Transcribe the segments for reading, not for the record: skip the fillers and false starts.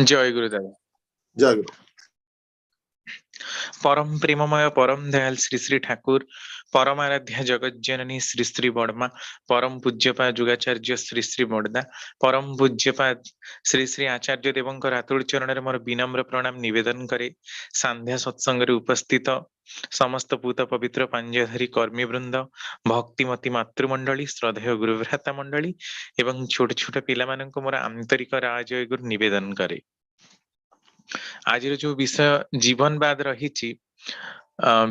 जय गुरुदेव। जय गुरु। परम प्रेममय परम दयाल श्री श्री ठाकुर परम आराध्य जगत जननी श्री श्री बर्मा परम पूज्यपाद जुगाचार्य श्री श्री बड़दा परम पूज्यपाद श्री श्री आचार्य देवंकर हातोड़ चरण मोर विनम्र प्रणाम निवेदन करे। सांध्या सत्संग उपस्थित समस्त पूत पवित्र पांजधारी कर्मी वृंद भक्तिमती मातृमंडली श्रद्धेय गुरुभ्राता मंडली एवं छोट छोट पिला मोर आंतरिक राजय गुरु निवेदन करे। आज जो विषय जीवनवाद रही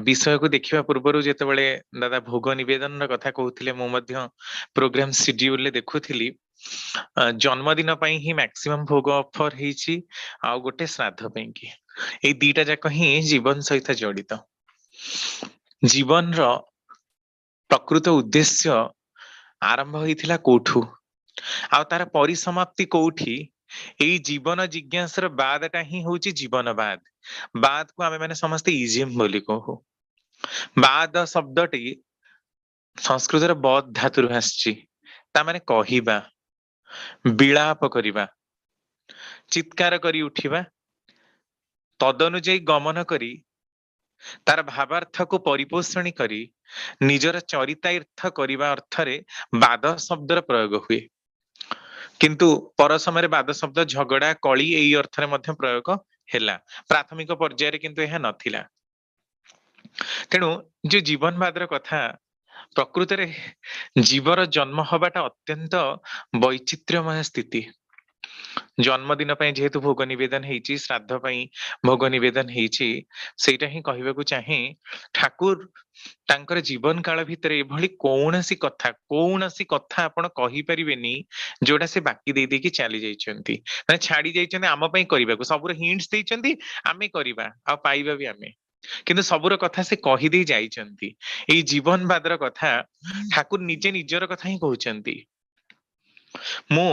विषय को देखा पूर्व जितेबाला दादा भोग निवेदन कथा कहते प्रोग्राम शेड्यूल देखुली जन्मदिन ही मैक्सिमम भोग ऑफर होती आ गोटे श्राद्ध की दीटा जाक ही जीवन सहित जड़ित। जीवन रो प्रकृत उद्देश्य आरंभ होइथिला कोठू आ तार परिसमाप्ति कोठी एई जीवन जिज्ञासार बादटा ही होची जीवनवाद। बाद को आमे माने समस्ते इजिम बोली कहू। बाद शब्दटी संस्कृतर बद धातुर आसची ता माने कहिबा विलाप करिबा चित्कार करी उठिबा तदनुଯାयी गमन करी तार भावार्थ को परिपोषणी करी निजर चरितार्थ करिबा अर्थरे बाद शब्दर प्रयोग हुए किंतु पर समय बाद शब्द झगड़ा कली यही अर्थ में प्रयोग हैला। प्राथमिक पर्यायर किंतु यह नथिला। तेणु जो जीवनवाद कथा प्रकृत रे जीवर जन्म हवाटा अत्यंत वैचित्र्यमय स्थिति। जन्मदिन जेहेतु भोग निवेदन होती श्राद्ध भोग निवेदन होता ही कहवाकू चाहे ठाकुर तांकर जीवन काल भितर एभली कौनसी कथा आपण कहि परिबेनी जोड़ा से बाकी दे देकी चली जाइछंती माने छाड़ी जाइछंती आम पई करबाकू सबुर हिंट्स देइछंती आमे करबा आ पाइबा भी आमे किंतु सबुर कथा से कहि दे जाइछंती। एई जीवनवादर कथा ठाकुर निजे निजर कथा ही कहउछंती। मु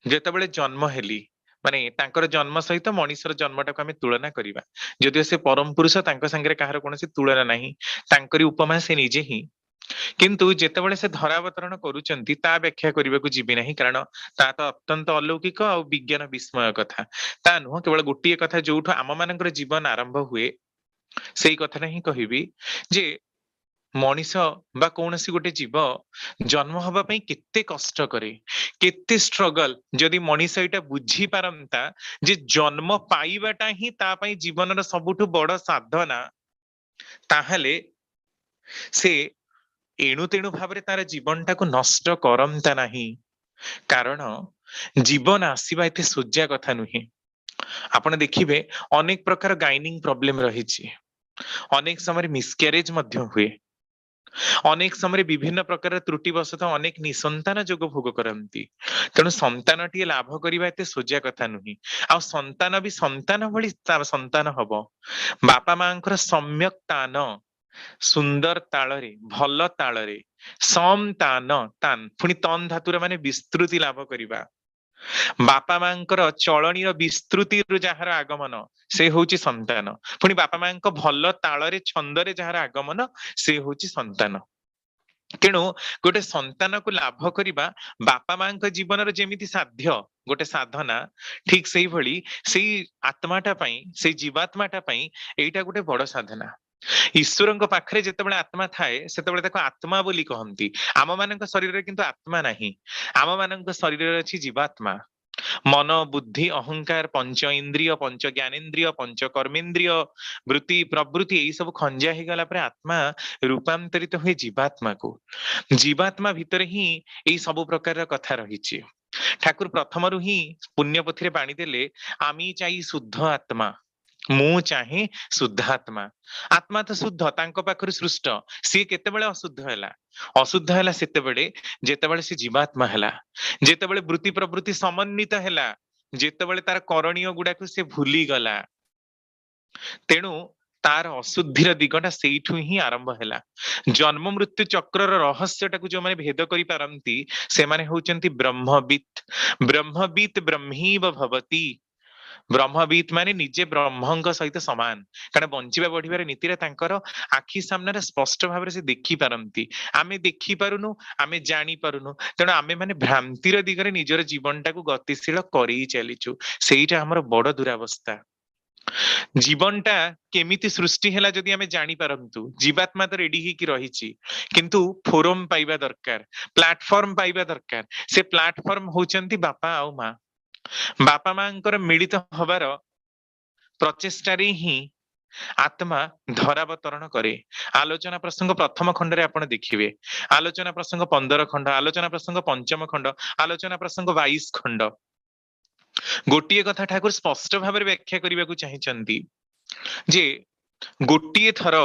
जेतेबेले जन्म हेली माने तांकर जन्म सहित मनीषर जन्मटाको आमे तुलना करिबा जदिओ से परम पुरुष तांको संगे काहर कोनोसी तुलना नाही तांकरी उपमा से निजे ही किंतु जेतेबेले से धरावतरण करूचंती ता व्याख्या करबाकू जीवी नाही कारण ता तो अत्यंत अलौकिक आ विज्ञान विस्मय कथा ता नुह केवल गोटिए कथा जोठो आम मानकर जीवन आरंभ हुए सेई कथाटा ही कहिबी जे मनीष बा कौनसी गोटे जीव जन्म हवा पई केते कष्ट करे केते स्ट्रगल जदि मनीष एटा बुझी पारंता जे जन्म पाइबाटा ही ता पई जीवनर सबुठु बड़ साधना ताहले से एणु तेणु भावरे तार जीवनटा को नष्ट करंता नाही कारण जीवन आसीबा एते सोजा कथा नुहे। आपण देखिबे अनेक प्रकार गाइनिंग प्रॉब्लम रहिछि अनेक समय मिसक्यारेज मध्य हुए अनेक समय विभिन्न प्रकार त्रुटिवशत अनेक निसंतान जोग भोग करती तेणु संतानटीए लाभ करबा एते सोजा कथा नुही आ संतान भी संतान भली संतान हब बापा मांकर सम्यक तान सुंदर तालरे भल तालरे सम तान तान पुणी तन धातुर माने विस्तृति लाभ करिबा बापा मांकर चलनी विस्तृति जार आगमन से होची संतान पुणी बापा मां भल तालरे छंदरे जार आगमन से होची संतान। तेणु गोटे संतान को लाभ करिबा बापा मां जीवन जेमिति साध्य गोटे साधना ठीक से भली से आत्माटा पई से जीवात्माटा पई एटा गोटे बड़ साधना। ईश्वर पाखरे जेतेबेले आत्मा थाए सेतेबेले ताको आत्मा बोली कहंती आम मानक शरीर किंतु आत्मा नाही आम मानक शरीर अछि जीवात्मा मन बुद्धि अहंकार पंच इंद्रिय पंच ज्ञानेन्द्रिय पंच कर्मेन्द्रिय वृत्ति प्रवृत्ति यही सब खंजा ही गला पर आत्मा रूपांतरित हुए जीवात्मा को जीवात्मा भितर ही यही सब प्रकार कथा रही। ठाकुर प्रथम रु ही पुण्यपोथी बाणी देले आमी चाही शुद्ध आत्मा मु चाहे शुद्धात्मा आत्मा तो शुद्ध तांको पाखरु सृष्ट सी केतेबेले अशुद्ध हैला अशुद्ध हैला सेतेबेले जेतेबेले से जीवात्मा हैला जेतेबेले वृत्ति प्रवृत्ति समन्वित हैला जेतेबेले तार करणीय गुडाको से भूली गला तेणु तार अशुद्धिर दिगटा सेइठु ही आरंभ हैला। जन्म मृत्यु चक्रर रहस्यटाकू जो माने भेद करि पारंती से माने होचंती ब्रह्मवित् ब्रह्मवित् ब्रह्मीव भवति ବ୍ରହ୍ମବିତ୍ ମାନେ ନିଜେ ବ୍ରହ୍ମଙ୍କ ସହିତ ସମାନ, କାରଣ ବଞ୍ଚିବା ବଢିବାର ନୀତିରେ ତାଙ୍କର ଆଖି ସାମ୍ନାରେ ସ୍ପଷ୍ଟ ଭାବରେ ସେ ଦେଖିପାରନ୍ତି। ଆମେ ଦେଖିପାରୁନୁ, ଆମେ ଜାଣିପାରୁନୁ, ତେଣୁ ଆମେ ମାନେ ଭ୍ରାନ୍ତିର ଦିଗରେ ନିଜର ଜୀବନଟାକୁ ଗତିଶୀଳ କରି ଚାଲିଛୁ। ସେଇଟା ଆମର ବଡ ଦୁରାବସ୍ଥା। ଜୀବନଟା କେମିତି ସୃଷ୍ଟି ହେଲା ଯଦି ଆମେ ଜାଣିପାରନ୍ତୁ, ଜୀବାତ୍ମା ତ ରେଡି ହେଇକି ରହିଛି, କିନ୍ତୁ ଫୋରମ ପାଇବା ଦରକାର, ପ୍ଲାଟଫର୍ମ ପାଇବା ଦରକାର। ସେ ପ୍ଲାଟଫର୍ମ ହଉଛନ୍ତି ବାପା ଆଉ ମା। ବାପା ମାଙ୍କର ମିଳିତ ହବାର ପ୍ରଚେଷ୍ଟାରେ ହିଁ ଆତ୍ମା ଧରାବତରଣ କରେ। ଆଲୋଚନା ପ୍ରସଙ୍ଗ ପ୍ରଥମ ଖଣ୍ଡରେ ଆପଣ ଦେଖିବେ, ଆଲୋଚନା ପ୍ରସଙ୍ଗ 15 ଖଣ୍ଡ, ଆଲୋଚନା ପ୍ରସଙ୍ଗ ପଞ୍ଚମ ଖଣ୍ଡ, ଆଲୋଚନା ପ୍ରସଙ୍ଗ 22 ଖଣ୍ଡ। ଗୋଟିଏ କଥା ଠାକୁର ସ୍ପଷ୍ଟ ଭାବରେ ବ୍ୟାଖ୍ୟା କରିବାକୁ ଚାହିଁଛନ୍ତି ଯେ ଗୋଟିଏ ଥର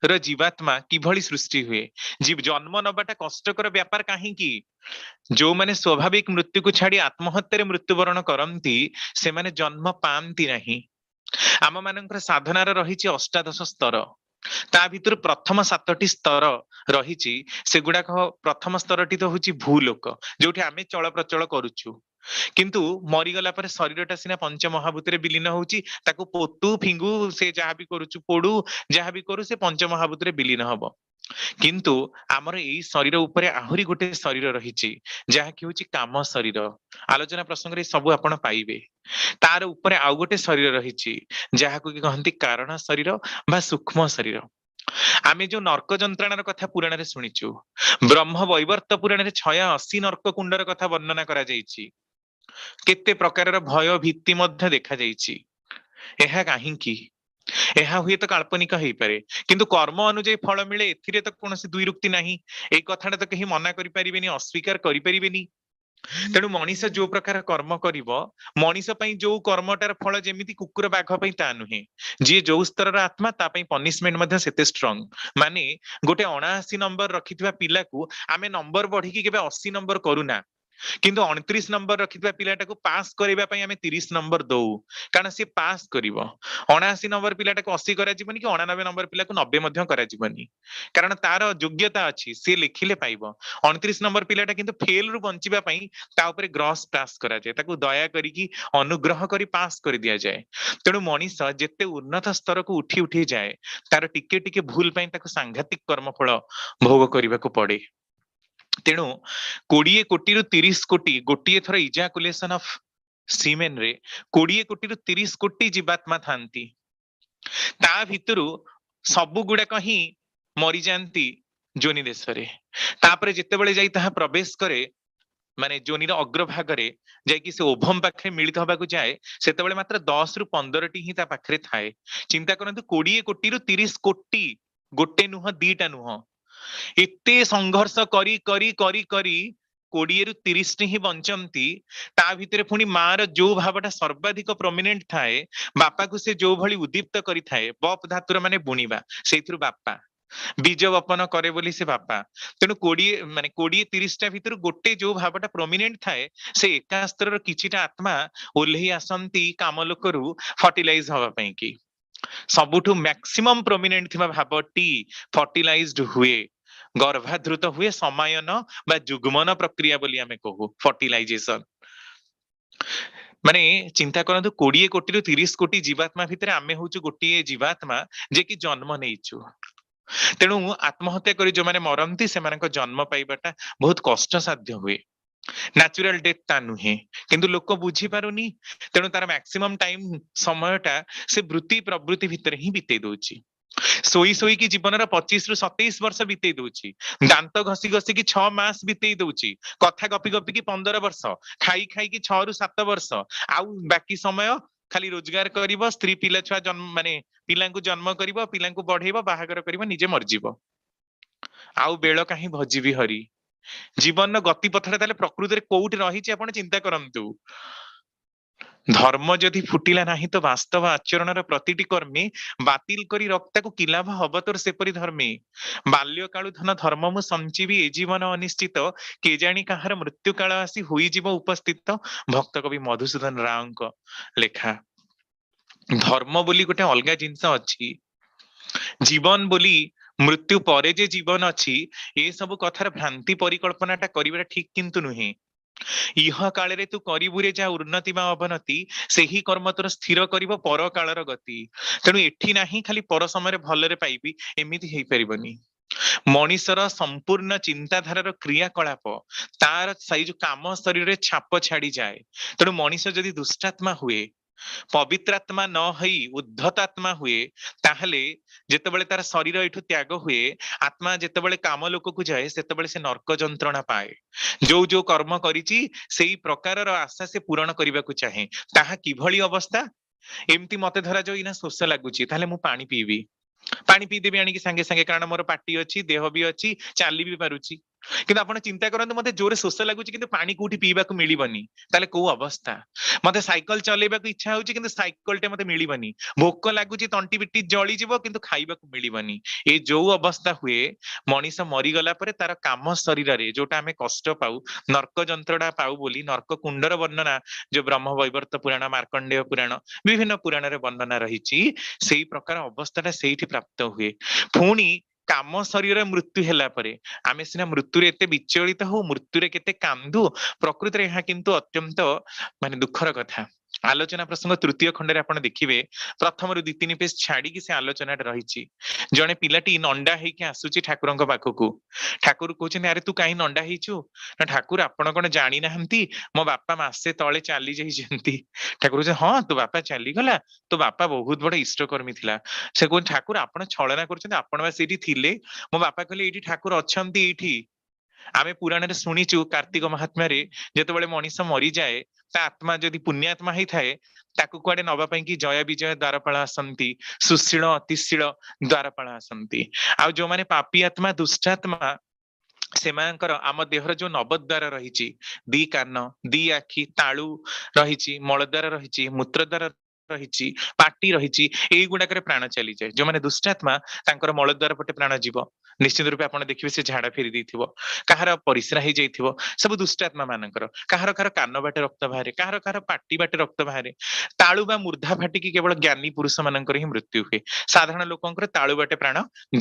ର ଜୀବାତ୍ମା କିଭଳି ସୃଷ୍ଟି ହୁଏ। ଜନ୍ମ ନବାଟା କଷ୍ଟକର ବ୍ୟାପାର କାହିଁକି? ଯୋଉମାନେ ସ୍ୱାଭାବିକ ମୃତ୍ୟୁକୁ ଛାଡି ଆତ୍ମହତ୍ୟାରେ ମୃତ୍ୟୁବରଣ କରନ୍ତି ସେମାନେ ଜନ୍ମ ପାଆନ୍ତି ନାହିଁ। ଆମ ମାନଙ୍କର ସାଧନାର ରହିଛି ଅଷ୍ଟାଦଶ ସ୍ତର, ତା ଭିତରୁ ପ୍ରଥମ 7ଟି ସ୍ତର ରହିଛି। ସେଗୁଡାକ ପ୍ରଥମ ସ୍ତରଟି ତ ହଉଛି ଭୂଲୋକ, ଯୋଉଠି ଆମେ ଚଳପ୍ରଚଳ କରୁଛୁ। କିନ୍ତୁ ମରିଗଲା ପରେ ଶରୀରଟା ସିନା ପଞ୍ଚମହାଭୂତରେ ବିଲୀନ ହଉଛି, ତାକୁ ପୋତୁ ଫିଙ୍ଗୁ, ସେ ଯାହାବି କରୁଛୁ ପୋଡୁ, ଯାହାବି କରୁ, ସେ ପଞ୍ଚମହାଭୂତରେ ବିଲୀନ ହବ। କିନ୍ତୁ ଆମର ଏଇ ଶରୀର ଉପରେ ଆହୁରି ଗୋଟେ ଶରୀର ରହିଛି, ଯାହାକି ହଉଛି କାମ ଶରୀର। ଆଲୋଚନା ପ୍ରସଙ୍ଗରେ ସବୁ ଆପଣ ପାଇବେ। ତାର ଉପରେ ଆଉ ଗୋଟେ ଶରୀର ରହିଛି, ଯାହାକୁ କି କହନ୍ତି କାରଣ ଶରୀର ବା ସୂକ୍ଷ୍ମ ଶରୀର। ଆମେ ଯୋଉ ନର୍କ ଯନ୍ତ୍ରଣାର କଥା ପୁରାଣରେ ଶୁଣିଛୁ, ବ୍ରହ୍ମ ବୈବର୍ତ ପୁରାଣରେ 86 ନର୍କ କୁଣ୍ଡର କଥା ବର୍ଣ୍ଣନା କରାଯାଇଛି। କେତେ ପ୍ରକାରର ଭୟ ଭୀତି ମଧ୍ୟ ଦେଖାଯାଇଛି। ଏହା କାହିଁକି? ଏହା ହୁଏତ କାଳ୍ପନିକ ହେଇପାରେ, କିନ୍ତୁ କର୍ମ ଅନୁଯାୟୀ ଫଳ ମିଳେ, ଏଥିରେ ତ କୌଣସି ଦ୍ୱିରୁକ୍ତି ନାହିଁ। ଏଇ କଥାଟା ତ କେହି ମନା କରିପାରିବେନି, ଅସ୍ୱୀକାର କରିପାରିବେନି। ତେଣୁ ମଣିଷ ଯୋଉ ପ୍ରକାର କର୍ମ କରିବ, ମଣିଷ ପାଇଁ ଯୋଉ କର୍ମଟାର ଫଳ ଯେମିତି କୁକୁର ବାଘ ପାଇଁ ତା ନୁହେଁ। ଯିଏ ଯୋଉ ସ୍ତରର ଆତ୍ମା ତା ପାଇଁ ପନିଶମେଣ୍ଟ ମଧ୍ୟ ସେତେ ଷ୍ଟ୍ରଙ୍ଗ। ମାନେ ଗୋଟେ 79 ନମ୍ବର ରଖିଥିବା ପିଲାକୁ ଆମେ ନମ୍ବର ବଢିକି କେବେ 80 ନମ୍ବର କରୁନା, କିନ୍ତୁ 29 ନମ୍ବର ରଖିଥିବା ପିଲାଟାକୁ ପାସ୍ କରିବା ପାଇଁ ଆମେ 30 ନମ୍ବର ଦଉ, କାରଣ ସେ ପାସ୍ କରିବ। 79 ନମ୍ବର ପିଲାଟାକୁ 80 କରାଯିବନି, କି 89 ନମ୍ବର ପିଲାକୁ 90 ମଧ୍ୟ କରାଯିବନି, କାରଣ ତାର ଯୋଗ୍ୟତା ଅଛି, ସେ ଲେଖିଲେ ପାଇବ। 29 ନମ୍ବର ପିଲାଟା କିନ୍ତୁ ଫେଲ ରୁ ବଞ୍ଚିବା ପାଇଁ ତା ଉପରେ ଗ୍ରସ୍ ପାସ୍ କରାଯାଏ, ତାକୁ ଦୟା କରିକି ଅନୁଗ୍ରହ କରି ପାସ୍ କରି ଦିଆଯାଏ। ତେଣୁ ମଣିଷ ଯେତେ ଉନ୍ନତ ସ୍ତରକୁ ଉଠି ଉଠି ଯାଏ, ତାର ଟିକେ ଟିକେ ଭୁଲ ପାଇଁ ତାକୁ ସାଂଘାତିକ କର୍ମଫଳ ଭୋଗ କରିବାକୁ ପଡେ। ତେଣୁ 20 କୋଟିରୁ 30 କୋଟି ଗୋଟିଏ ଥର ଇଜାକୁଲେସନ ଅଫ ସିମେନରେ 20 କୋଟିରୁ 30 କୋଟି ଜୀବାତ୍ମା ଥାନ୍ତି। ତା ଭିତରୁ ସବୁ ଗୁଡାକ ହିଁ ମରିଯାଆନ୍ତି ଯୋନି ଦେଶରେ। ତାପରେ ଯେତେବେଳେ ଯାଇ ତାହା ପ୍ରବେଶ କରେ, ମାନେ ଯୋନିର ଅଗ୍ରଭାଗରେ ଯାଇକି ସେ ଓଭମ ପାଖରେ ମିଳିତ ହବାକୁ ଯାଏ, ସେତେବେଳେ ମାତ୍ର 10 ରୁ 15ଟି ହିଁ ତା ପାଖରେ ଥାଏ। ଚିନ୍ତା କରନ୍ତୁ, 20 କୋଟିରୁ 30 କୋଟି, ଗୋଟେ ନୁହଁ ଦିଟା ନୁହଁ, ଏତେ ସଂଘର୍ଷ କରି କରି କରି କରି 20ରୁ 30ଟି ହିଁ ବଞ୍ଚନ୍ତି। ତା ଭିତରେ ପୁଣି ମାର ଯୋଉ ଭାବଟା ସର୍ବାଧିକ ପ୍ରମିନେଣ୍ଟ ଥାଏ, ବାପାକୁ ସେ ଯୋଉ ଭଳି ଉଦ୍ଦୀପ୍ତ କରିଥାଏ, ବପ୍ ଧାତୁର ମାନେ ବୁଣିବା, ସେଇଥିରୁ ବାପା ବୀଜ ବପନ କରେ ବୋଲି ସେ ବାପା। ତେଣୁ 20-30ଟା ଭିତରୁ ଗୋଟେ ଯୋଉ ଭାବଟା ପ୍ରମିନେଣ୍ଟ ଥାଏ, ସେ ଏକା ସ୍ତରର କିଛିଟା ଆତ୍ମା ଓହ୍ଲେଇ ଆସନ୍ତି କାମଲୋକରୁ ଫର୍ଟିଲାଇଜ ହବା ପାଇଁ କି। ସବୁଠୁ ମ୍ୟାକ୍ସିମମ୍ ପ୍ରମିନେଣ୍ଟ ଥିବା ଭାବଟି ଫର୍ଟିଲାଇଜଡ ହୁଏ, ଗର୍ଭାଧୃତ ହୁଏ, ସମାୟନ ବା ଯୁଗ୍ମନ ପ୍ରକ୍ରିୟା ବୋଲି ଆମେ କହୁ, ଫର୍ଟିଲାଇଜେସନ। ମାନେ ଚିନ୍ତା କରନ୍ତୁ, 20 କୋଟିରୁ 30 କୋଟି ଜୀବାତ୍ମା ଭିତରେ ଆମେ ହଉଛୁ ଗୋଟିଏ ଜୀବାତ୍ମା ଯେ କି ଜନ୍ମ ନେଇଛୁ। ତେଣୁ ଆତ୍ମହତ୍ୟା କରି ଯୋଉମାନେ ମରନ୍ତି, ସେମାନଙ୍କ ଜନ୍ମ ପାଇବାଟା ବହୁତ କଷ୍ଟସାଧ୍ୟ ହୁଏ। ନ୍ୟାଚୁରାଲ ଡେଥ ତା ନୁହେଁ, କିନ୍ତୁ ଲୋକ ବୁଝିପାରୁନି। ତେଣୁ ତାର ମ୍ୟାକ୍ସିମମ୍ ଟାଇମ ସମୟଟା ସେ ବୃତ୍ତି ପ୍ରବୃତ୍ତି ଭିତରେ ହିଁ ବିତେଇ ଦଉଛି। ଶୋଇ ଶୋଇକି ଜୀବନର 25ରୁ 27 ବର୍ଷ ବିତେଇ ଦଉଛି, ଦାନ୍ତ ଘଷି ଘଷିକି 6 ମାସ ବିତେଇ ଦଉଛି, କଥା ଗପି ଗପିକି 15 ବର୍ଷ, ଖାଇ ଖାଇକି 6ରୁ 7 ବର୍ଷ, ଆଉ ବାକି ସମୟ ଖାଲି ରୋଜଗାର କରିବ, ସ୍ତ୍ରୀ ପିଲା ଛୁଆ ଜନ୍ମ ମାନେ ପିଲାଙ୍କୁ ଜନ୍ମ କରିବ, ପିଲାଙ୍କୁ ବଢେଇବ, ବାହାଘର କରିବ, ନିଜେ ମରିଯିବ। ଆଉ ବେଳ କାହିଁ ଭଜିବି ହରି। ଜୀବନର ଗତିପଥଟା ତାହେଲେ ପ୍ରକୃତିରେ କୋଉଠି ରହିଛି ଆପଣ ଚିନ୍ତା କରନ୍ତୁ। ଧର୍ମ ଯଦି ଫୁଟିଲା ନାହିଁ, ତ ବାସ୍ତବ ଆଚରଣର ପ୍ରତିଟି କର୍ମୀ ବାତିଲ କରି ରକ୍ତାକୁ କି ଲାଭ ହବ ତୋର ସେପରି ଧର୍ମୀ। ବାଲ୍ୟକାଳୁ ଧନ ଧର୍ମ ମୁଁ ସଞ୍ଚିବି, ଏ ଜୀବନ ଅନିଶ୍ଚିତ, କେଜାଣି କାହାର ମୃତ୍ୟୁ କାଳ ଆସି ହୋଇଯିବ ଉପସ୍ଥିତ। ଭକ୍ତ କବି ମଧୁସୂଦନ ରାଓଙ୍କ ଲେଖା। ଧର୍ମ ବୋଲି ଗୋଟେ ଅଲଗା ଜିନିଷ ଅଛି, ଜୀବନ ବୋଲି ମୃତ୍ୟୁ ପରେ ଯେ ଜୀବନ ଅଛି, ଏ ସବୁ କଥାର ଭ୍ରାନ୍ତି ପରିକଳ୍ପନାଟା କରିବାଟା ଠିକ କିନ୍ତୁ ନୁହେଁ। इह काଳରେ तू କରିବୁରେ ଯା ଉନ୍ନତି ବା ଅବନତି ସେହି କର୍ମ ତୋର ସ୍ଥିର କରିବ ପର କାଳର ଗତି। ତେଣୁ ଏଠି ନାହିଁ ଖାଲି ପର ସମୟରେ ଭଲରେ ପାଇବି, ଏମିତି ହେଇପାରିବନି। ମଣିଷର ସମ୍ପୂର୍ଣ୍ଣ ଚିନ୍ତାଧାରାର କ୍ରିୟାକଳାପ ତାର ସେଇ ଯୋଉ କାମ ଶରୀରରେ ଛାପ ଛାଡିଯାଏ। ତେଣୁ ମଣିଷ ଯଦି ଦୁଷ୍ଟାତ୍ମା ହୁଏ, ପବିତ୍ରାତ୍ମା ନ ହେଇ ଉଦ୍ଧତାତ୍ମା ହୁଏ, ତାହେଲେ ଯେତେବେଳେ ତାର ଶରୀର ଏଠୁ ତ୍ୟାଗ ହୁଏ, ଆତ୍ମା ଯେତେବେଳେ କାମ ଲୋକକୁ ଯାଏ, ସେତେବେଳେ ସେ ନର୍କ ଯନ୍ତ୍ରଣା ପାଏ। ଯୋଉ ଯୋଉ କର୍ମ କରିଛି ସେଇ ପ୍ରକାରର ଆଶା ସେ ପୂରଣ କରିବାକୁ ଚାହେଁ। ତାହା କିଭଳି ଅବସ୍ଥା? ଏମିତି ମତେ ଧରାଯାଉ ଏଇନା ଶୋଷ ଲାଗୁଛି, ତାହେଲେ ମୁଁ ପାଣି ପିଇବି, ପାଣି ପିଇଦେବି ଆଣିକି ସାଙ୍ଗେ ସାଙ୍ଗେ, କାରଣ ମୋର ପାଟି ଅଛି, ଦେହ ବି ଅଛି, ଚାଲି ବି ପାରୁଛି। କିନ୍ତୁ ଆପଣ ଚିନ୍ତା କରନ୍ତୁ, ମତେ ଜୋରେ ଶୋଷ ଲାଗୁଛି କିନ୍ତୁ ପାଣି କୋଉଠି ପିଇବାକୁ ମିଳିବନି, ତାହେଲେ କୋଉ ଅବସ୍ଥା? ମତେ ସାଇକେଲ ଚଲେଇବାକୁ ଇଚ୍ଛା ହଉଛି କିନ୍ତୁ ସାଇକେଲଟେ ମତେ ମିଳିବନି, ଭୋକ ଲାଗୁଛି, ତଣ୍ଟି ପିଟି ଜଳିଯିବ କିନ୍ତୁ ଖାଇବାକୁ ମିଳିବନି। ଏ ଯୋଉ ଅବସ୍ଥା ହୁଏ, ମଣିଷ ମରିଗଲା ପରେ ତାର କାମ ଶରୀରରେ ଯୋଉଟା ଆମେ କଷ୍ଟ ପାଉ, ନର୍କ ଯନ୍ତ୍ରଣା ପାଉ ବୋଲି ନର୍କ କୁଣ୍ଡର ବର୍ଣ୍ଣନା ଯୋଉ ବ୍ରହ୍ମ ବୈବର୍ତ ପୁରାଣ, ମାର୍କଣ୍ଡେୟ ପୁରାଣ, ବିଭିନ୍ନ ପୁରାଣରେ ବର୍ଣ୍ଣନା ରହିଛି, ସେଇ ପ୍ରକାର ଅବସ୍ଥାଟା ସେଇଠି ପ୍ରାପ୍ତ ହୁଏ। ପୁଣି କାମ ଶରୀର ମୃତ୍ୟୁ ହେଲା ପରେ ଆମେ ସିନା ମୃତ୍ୟୁରେ ଏତେ ବିଚଳିତ ହଉ, ମୃତ୍ୟୁରେ କେତେ କାନ୍ଦୁ, ପ୍ରକୃତରେ ଏହା କିନ୍ତୁ ଅତ୍ୟନ୍ତ ମାନେ ଦୁଃଖର କଥା। ଆଲୋଚନା ପ୍ରସଙ୍ଗ ତୃତୀୟ ଖଣ୍ଡରେ ଆପଣ ଦେଖିବେ, ପ୍ରଥମରୁ 2-3 ପେଜ ଛାଡିକି ସେ ଆଲୋଚନାଟା ରହିଛି। ଜଣେ ପିଲାଟି ନଣ୍ଡା ହେଇକି ଆସୁଛି ଠାକୁରଙ୍କ ପାଖକୁ। ଠାକୁର କହୁଛନ୍ତି, ଆରେ ତୁ କାହିଁ ନଣ୍ଡା ହେଇଛୁ? ନା ଠାକୁର ଆପଣ କଣ ଜାଣିନାହାନ୍ତି, ମୋ ବାପା ମାସେ ତଳେ ଚାଲି ଯାଇଛନ୍ତି। ଠାକୁର କହୁଛନ୍ତି, ହଁ ତୋ ବାପା ଚାଲିଗଲା? ତୋ ବାପା ବହୁତ ବଡ ଇଷ୍ଟକର୍ମୀ ଥିଲା। ସେ କହୁଛନ୍ତି, ଠାକୁର ଆପଣ ଛଳନା କରୁଛନ୍ତି, ଆପଣ ବା ସେଇଠି ଥିଲେ। ମୋ ବାପା କହିଲେ, ଏଇଠି ଠାକୁର ଅଛନ୍ତି ଏଇଠି। ଆମେ ପୁରାଣରେ ଶୁଣିଛୁ, କାର୍ତ୍ତିକ ମହାତ୍ମ୍ୟରେ, ଯେତେବେଳେ ମଣିଷ ମରିଯାଏ, ତା ଆତ୍ମା ଯଦି ପୁଣ୍ୟାତ୍ମା ହେଇଥାଏ, ତାକୁ କୁଆଡେ ନବା ପାଇଁ କି ଜୟ ବିଜୟ ଦ୍ୱାରପାଳ ଆସନ୍ତି, ସୁଶୀଳ ଅତିଶୀଳ ଦ୍ୱାରପାଳ ଆସନ୍ତି। ଆଉ ଯୋଉମାନେ ପାପୀ ଆତ୍ମା, ଦୁଷ୍ଟାତ୍ମା, ସେମାନଙ୍କର ଆମ ଦେହର ଯୋଉ ନବଦ୍ୱାର ରହିଛି, 2 କାନ, 2 ଆଖି, ତାଳୁ ରହିଛି, ମଳଦ୍ୱାର ରହିଛି, ମୂତ୍ରଦ୍ୱାର ରହିଛି, ପାଟି ରହିଛି, ଏଇଗୁଡାକରେ ପ୍ରାଣ ଚାଲିଯାଏ। ଯୋଉମାନେ ଦୁଷ୍ଟାତ୍ମା, ତାଙ୍କର ମଳଦ୍ୱାର ପଟେ ପ୍ରାଣ ଯିବ, ନିଶ୍ଚିତ ରୂପେ ଆପଣ ଦେଖିବେ ସେ ଝାଡା ଫେରି ଦେଇଥିବ, କାହାର ପରିସ୍ରା ହେଇଯାଇଥିବ, ସବୁ ଦୁଷ୍ଟାତ୍ମା ମାନଙ୍କର। କାହାର କାହାର କାନ ବାଟେ ରକ୍ତ ବାହାରେ, କାହାର କାହାର ପାଟି ବାଟେ ରକ୍ତ ବାହାରେ। ତାଳୁ ବା ମୂର୍ଧା ଫାଟିକି କେବଳ ଜ୍ଞାନୀ ପୁରୁଷ ମାନଙ୍କର ହିଁ ମୃତ୍ୟୁ ହୁଏ। ସାଧାରଣ ଲୋକଙ୍କର ତାଳୁ ବାଟେ ପ୍ରାଣ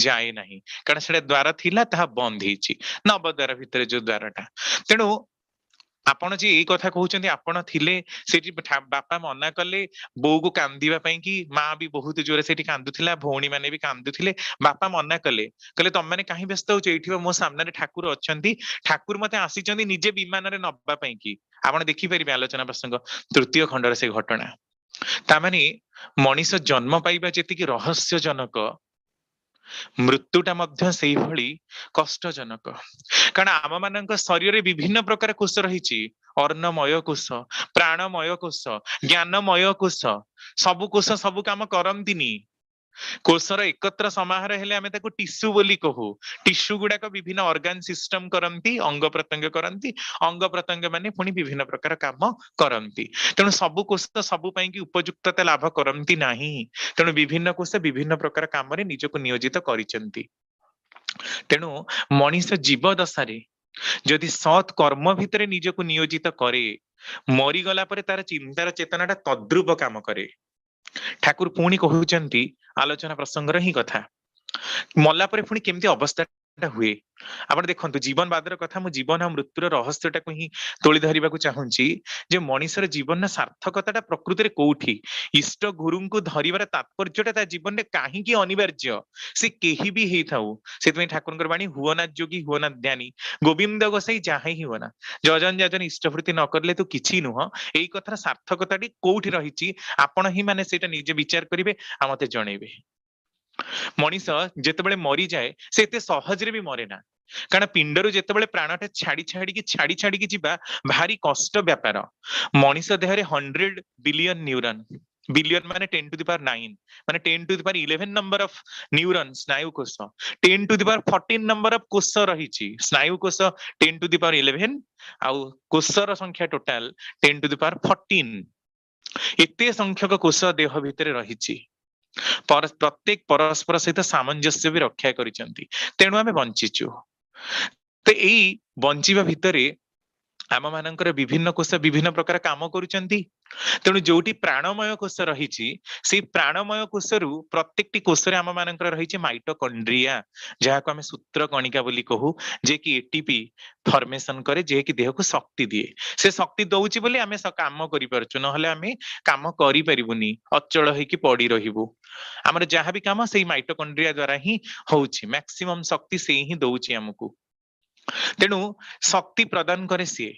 ଯାଏ ନାହିଁ, କାରଣ ସେଟା ଦ୍ୱାର ଥିଲା, ତାହା ବନ୍ଦ ହେଇଛି, ନବଦ୍ୱାର ଭିତରେ ଯୋଉ ଦ୍ୱାରଟା। ତେଣୁ ଆପଣ ଯେ ଏଇ କଥା କହୁଛନ୍ତି, ଆପଣ ଥିଲେ ସେଠି, ବାପା ମନା କଲେ ବୋଉକୁ କାନ୍ଦିବା ପାଇଁ, କି ମା ବି ବହୁତ ଜୋରେ ସେଠି କାନ୍ଦୁଥିଲା, ଭଉଣୀ ମାନେ ବି କାନ୍ଦୁଥିଲେ, ବାପା ମନା କଲେ, କହିଲେ ତମେ କାହିଁ ବ୍ୟସ୍ତ ହଉଛ, ଏଇଠି ମୋ ସାମ୍ନାରେ ଠାକୁର ଅଛନ୍ତି, ଠାକୁର ମତେ ଆସିଛନ୍ତି ନିଜେ ବିମାନରେ ନବା ପାଇଁ କି। ଆପଣ ଦେଖିପାରିବେ ଆଲୋଚନା ପ୍ରସଙ୍ଗ ତୃତୀୟ ଖଣ୍ଡର ସେ ଘଟଣା। ତାମାନେ ମଣିଷ ଜନ୍ମ ପାଇବା ଯେତିକି ରହସ୍ୟଜନକ, ମୃତ୍ୟୁଟା ମଧ୍ୟ ସେଇଭଳି କଷ୍ଟଜନକ। କାରଣ ଆମ ମାନଙ୍କ ଶରୀରରେ ବିଭିନ୍ନ ପ୍ରକାର କୋଷ ରହିଛି, ଅର୍ଣ୍ଣମୟ କୋଷ, ପ୍ରାଣମୟ କୋଷ, ଜ୍ଞାନମୟ କୋଷ। ସବୁ କୋଷ ସବୁ କାମ କରନ୍ତିନି। କୋଷର ଏକତ୍ର ସମାହାର ହେଲେ ଆମେ ତାକୁ ଟିସୁ ବୋଲି କହୁ। ଟିସୁ ଗୁଡାକ ବିଭିନ୍ନ ଅର୍ଗାନ ସିଷ୍ଟମ କରନ୍ତି, ଅଙ୍ଗ ପ୍ରତ୍ୟଙ୍ଗ କରନ୍ତି, ଅଙ୍ଗ ପ୍ରତ୍ୟଙ୍ଗ ମାନେ ପୁଣି ବିଭିନ୍ନ ପ୍ରକାର କାମ କରନ୍ତି। ତେଣୁ ସବୁ କୋଷ ସବୁ ପାଇଁ କି ଉପଯୁକ୍ତତା ଲାଭ କରନ୍ତି ନାହିଁ। ତେଣୁ ବିଭିନ୍ନ କୋଷ ବିଭିନ୍ନ ପ୍ରକାର କାମରେ ନିଜକୁ ନିୟୋଜିତ କରିଛନ୍ତି। ତେଣୁ ମଣିଷ ଜୀବ ଦଶାରେ ଯଦି ସତ୍ କର୍ମ ଭିତରେ ନିଜକୁ ନିୟୋଜିତ କରେ, ମରିଗଲା ପରେ ତାର ଚିନ୍ତାର ଚେତନାଟା ତଦ୍ରୁପ କାମ କରେ। ଠାକୁର ପୁଣି କହୁଛନ୍ତି, ଆଲୋଚନା ପ୍ରସଙ୍ଗର ହିଁ କଥା, ମଲା ପରେ ପୁଣି କେମିତି ଅବସ୍ଥାଟା ହୁଏ। ଆପଣ ଦେଖନ୍ତୁ, ଜୀବନ ବାଦର କଥା, ମୁଁ ଜୀବନ ଆଉ ମୃତ୍ୟୁର ରହସ୍ୟଟାକୁ ହିଁ ତୋଳି ଧରିବାକୁ ଚାହୁଁଛି, ଯେ ମଣିଷର ଜୀବନର ସାର୍ଥକତାଟା ପ୍ରକୃତରେ କୋଉଠି। ଇଷ୍ଟ ଗୁରୁଙ୍କୁ ଧରିବାର ତାତ୍ପର୍ଯ୍ୟଟା ତା ଜୀବନରେ କାହିଁକି ଅନିବାର୍ଯ୍ୟ, ସେ କେହି ବି ହେଇଥାଉ। ସେଥିପାଇଁ ଠାକୁରଙ୍କର ବାଣୀ, ହୁଅନା ଯୋଗୀ ହୁଅନା ଜ୍ଞାନୀ, ଗୋବିନ୍ଦ ଗୋସାଇ ଯାହା ହିଁ ହୁଅନା, ଯଜନ ଯାଜନ ଇଷ୍ଟବୃତ୍ତି ନ କରିଲେ ତୁ କିଛି ନୁହଁ। ଏଇ କଥାର ସାର୍ଥକତାଟି କୋଉଠି ରହିଛି, ଆପଣ ହିଁ ମାନେ ସେଇଟା ନିଜେ ବିଚାର କରିବେ ଆଉ ମତେ ଜଣେଇବେ। ମଣିଷ ଯେତେବେଳେ ମରିଯାଏ, ସେ ଏତେ ସହଜରେ ବି ମରେ ନା, କାରଣ ପିଣ୍ଡରୁ ଯେତେବେଳେ ପ୍ରାଣଟା ଛାଡି ଛାଡିକି ଯିବା ଭାରି କଷ୍ଟ ବ୍ୟାପାର। ମଣିଷ ଦେହରେ 100 ବିଲିୟନ ନ୍ୟୁରନ, ବିଲିୟନ ମାନେ 10⁹, ମାନେ 10⁻11 ନମ୍ବର ଅଫ ନ୍ୟୁରନ, ସ୍ନାୟୁ କୋଷ, 10⁻14 ନମ୍ବର ଅଫ କୋଷ ରହିଛି। ସ୍ନାୟୁ କୋଷ 10⁻11, ଆଉ କୋଷର ସଂଖ୍ୟା ଟୋଟାଲ 10⁻14। ଏତେ ସଂଖ୍ୟକ କୋଷ ଦେହ ଭିତରେ ରହିଛି। ପ୍ରତ୍ୟେକ ପରସ୍ପର ସହିତ ସାମଞ୍ଜସ୍ୟ ବି ରକ୍ଷା କରିଛନ୍ତି, ତେଣୁ ଆମେ ବଞ୍ଚିଛୁ। ତ ଏଇ ବଞ୍ଚିବା ଭିତରେ आम मानकर विभिन्न कोष विभिन्न प्रकार काम करुचंती तेणु जोटी प्राणमय कोष रही प्राणमय कोषरु प्रत्येकटी कोष आम मानकर रही माइटोकॉन्ड्रिया जहाँ को आम सूत्र कणिका बोली कहू जे कि एटीपी फॉर्मेशन करे जे कि देह को शक्ति दिए से शक्ति दउची बोली आमे काम करि परछु नहले आमे काम करि परिबुनी अचल होइकी पड़ी रहिबु हमर जहाँ भी काम सेही माइटोकॉन्ड्रिया द्वारा ही होउची मैक्सिमम शक्ति से ही दउची हमकु तेणु शक्ति प्रदान करे सी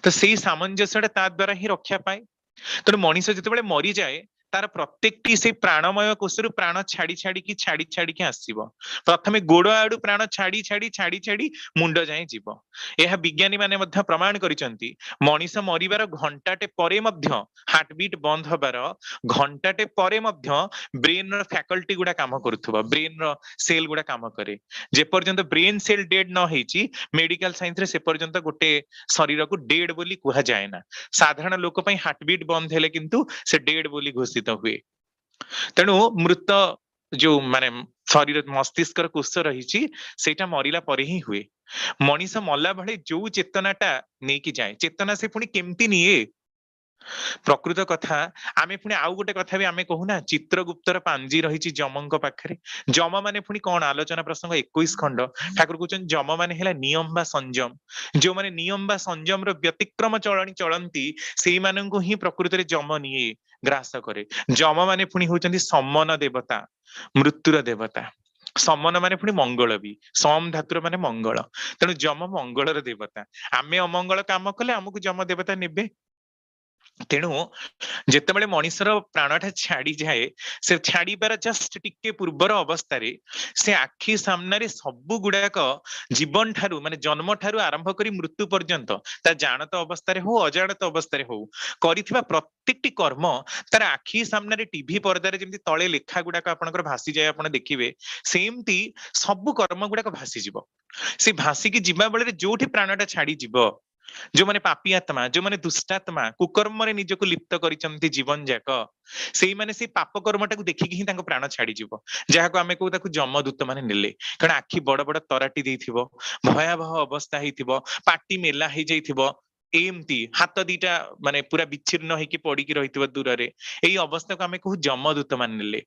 तो सेही सामंजस्य ता द्वारा ही रक्षा पाए तेणु मनीष जिते मरी जाए तार प्रत्येकटी से प्राणमय कोषरु प्राण छाड़ी छाड़ी आसीबो प्रथमे गोड़ आडू प्राण छाड़ी छाड़ी छाड़ी छाड़ी मुंड जाए जीव यह विज्ञानी माने मध्य प्रमाण करिसंती मनीष मरिबार घंटाटे परे मध्य हार्टबीट बंद हबार घंटाटे परे मध्य ब्रेन रो फैकल्टी गुडा काम करूथबो ब्रेन रो सेल गुडा काम करे जे पर्यंत ब्रेन सेल डेड न हेची मेडिकल साइंस रे से पर्यंत गोटे शरीर को डेड बोली कुहा जाए ना साधारण लोक पई हार्टबीट बंद हेले किंतु से डेड बोली घोषित हुए तेणु मृत जो माने शरीर मस्तिष्क कोष रही सेटा मरिला परे ही हुए मनीष मल्ला भले जो चेतनाटा नेकी जाए चेतना से पुणी केमती निये प्रकृत कथा आमे पुणी आउ गोटे कथा भी आमे कहूना चित्रगुप्तर पांजी रही जमंक पाखरे जम माने पुणी कौन आलोचना प्रसंग 21 खंड ठाकुर कहते जम माने हेला नियम बा संयम जो माने नियम बा संयम रो व्यतिक्रम चलनी चलंती सेई माननकु ही प्रकृत रे जम निये ग्रास करे जम माने पुणी होचंती सम्मन देवता मृत्युर देवता समन माने पुणी मंगल भी सम धातुर माने मंगल तेणु जम मंगलर देवता आमे अमंगल काम कले हमकु जम देवता नेबे तेणु जेतेबेले मनीषर प्राणटा छाड़ी जाए से छाड़ीबार जस्ट टिके पूर्वर अवस्था रे से आखि सामने रे सबु गुडाक जीवन ठारू माने जन्म ठारू आरंभ करी मृत्यु पर्यंत ता जानत अवस्था रे हो अजानत अवस्था रे हो करिथिबा प्रत्येकटी कर्म तार आखि सामने रे टीवी पर्दा रे जेमति तळे लेखा गुडाक आपनकर भासी जाय आपण देखिबे सेमती सबु कर्म गुडाक भासी जिवो से भासी की जीवा बेले जोठी प्राणटा छाड़ी जिवो जो माने पापी आत्मा जो माने दुष्टात्मा कुकर्म रे निजको लिप्त करिसंती जीवन जाक सेई माने से पाप कर्मटा को देखिकी ही तांको प्राण छाड़ी जीवो जाहाको आमे कहू ताकू जमदूत माने नेले कारण आखि बड़ बड़ तराटी देइथिबो भयावह अवस्था हेइथिबो पाटी मेला हेइ जाइथिबो एमती हाथ दीटा माने पूरा विच्छिन्न होइकी पड़िकी रहिथिबो दूर रे एई अवस्था को आमे कहू जमदूत माने नेले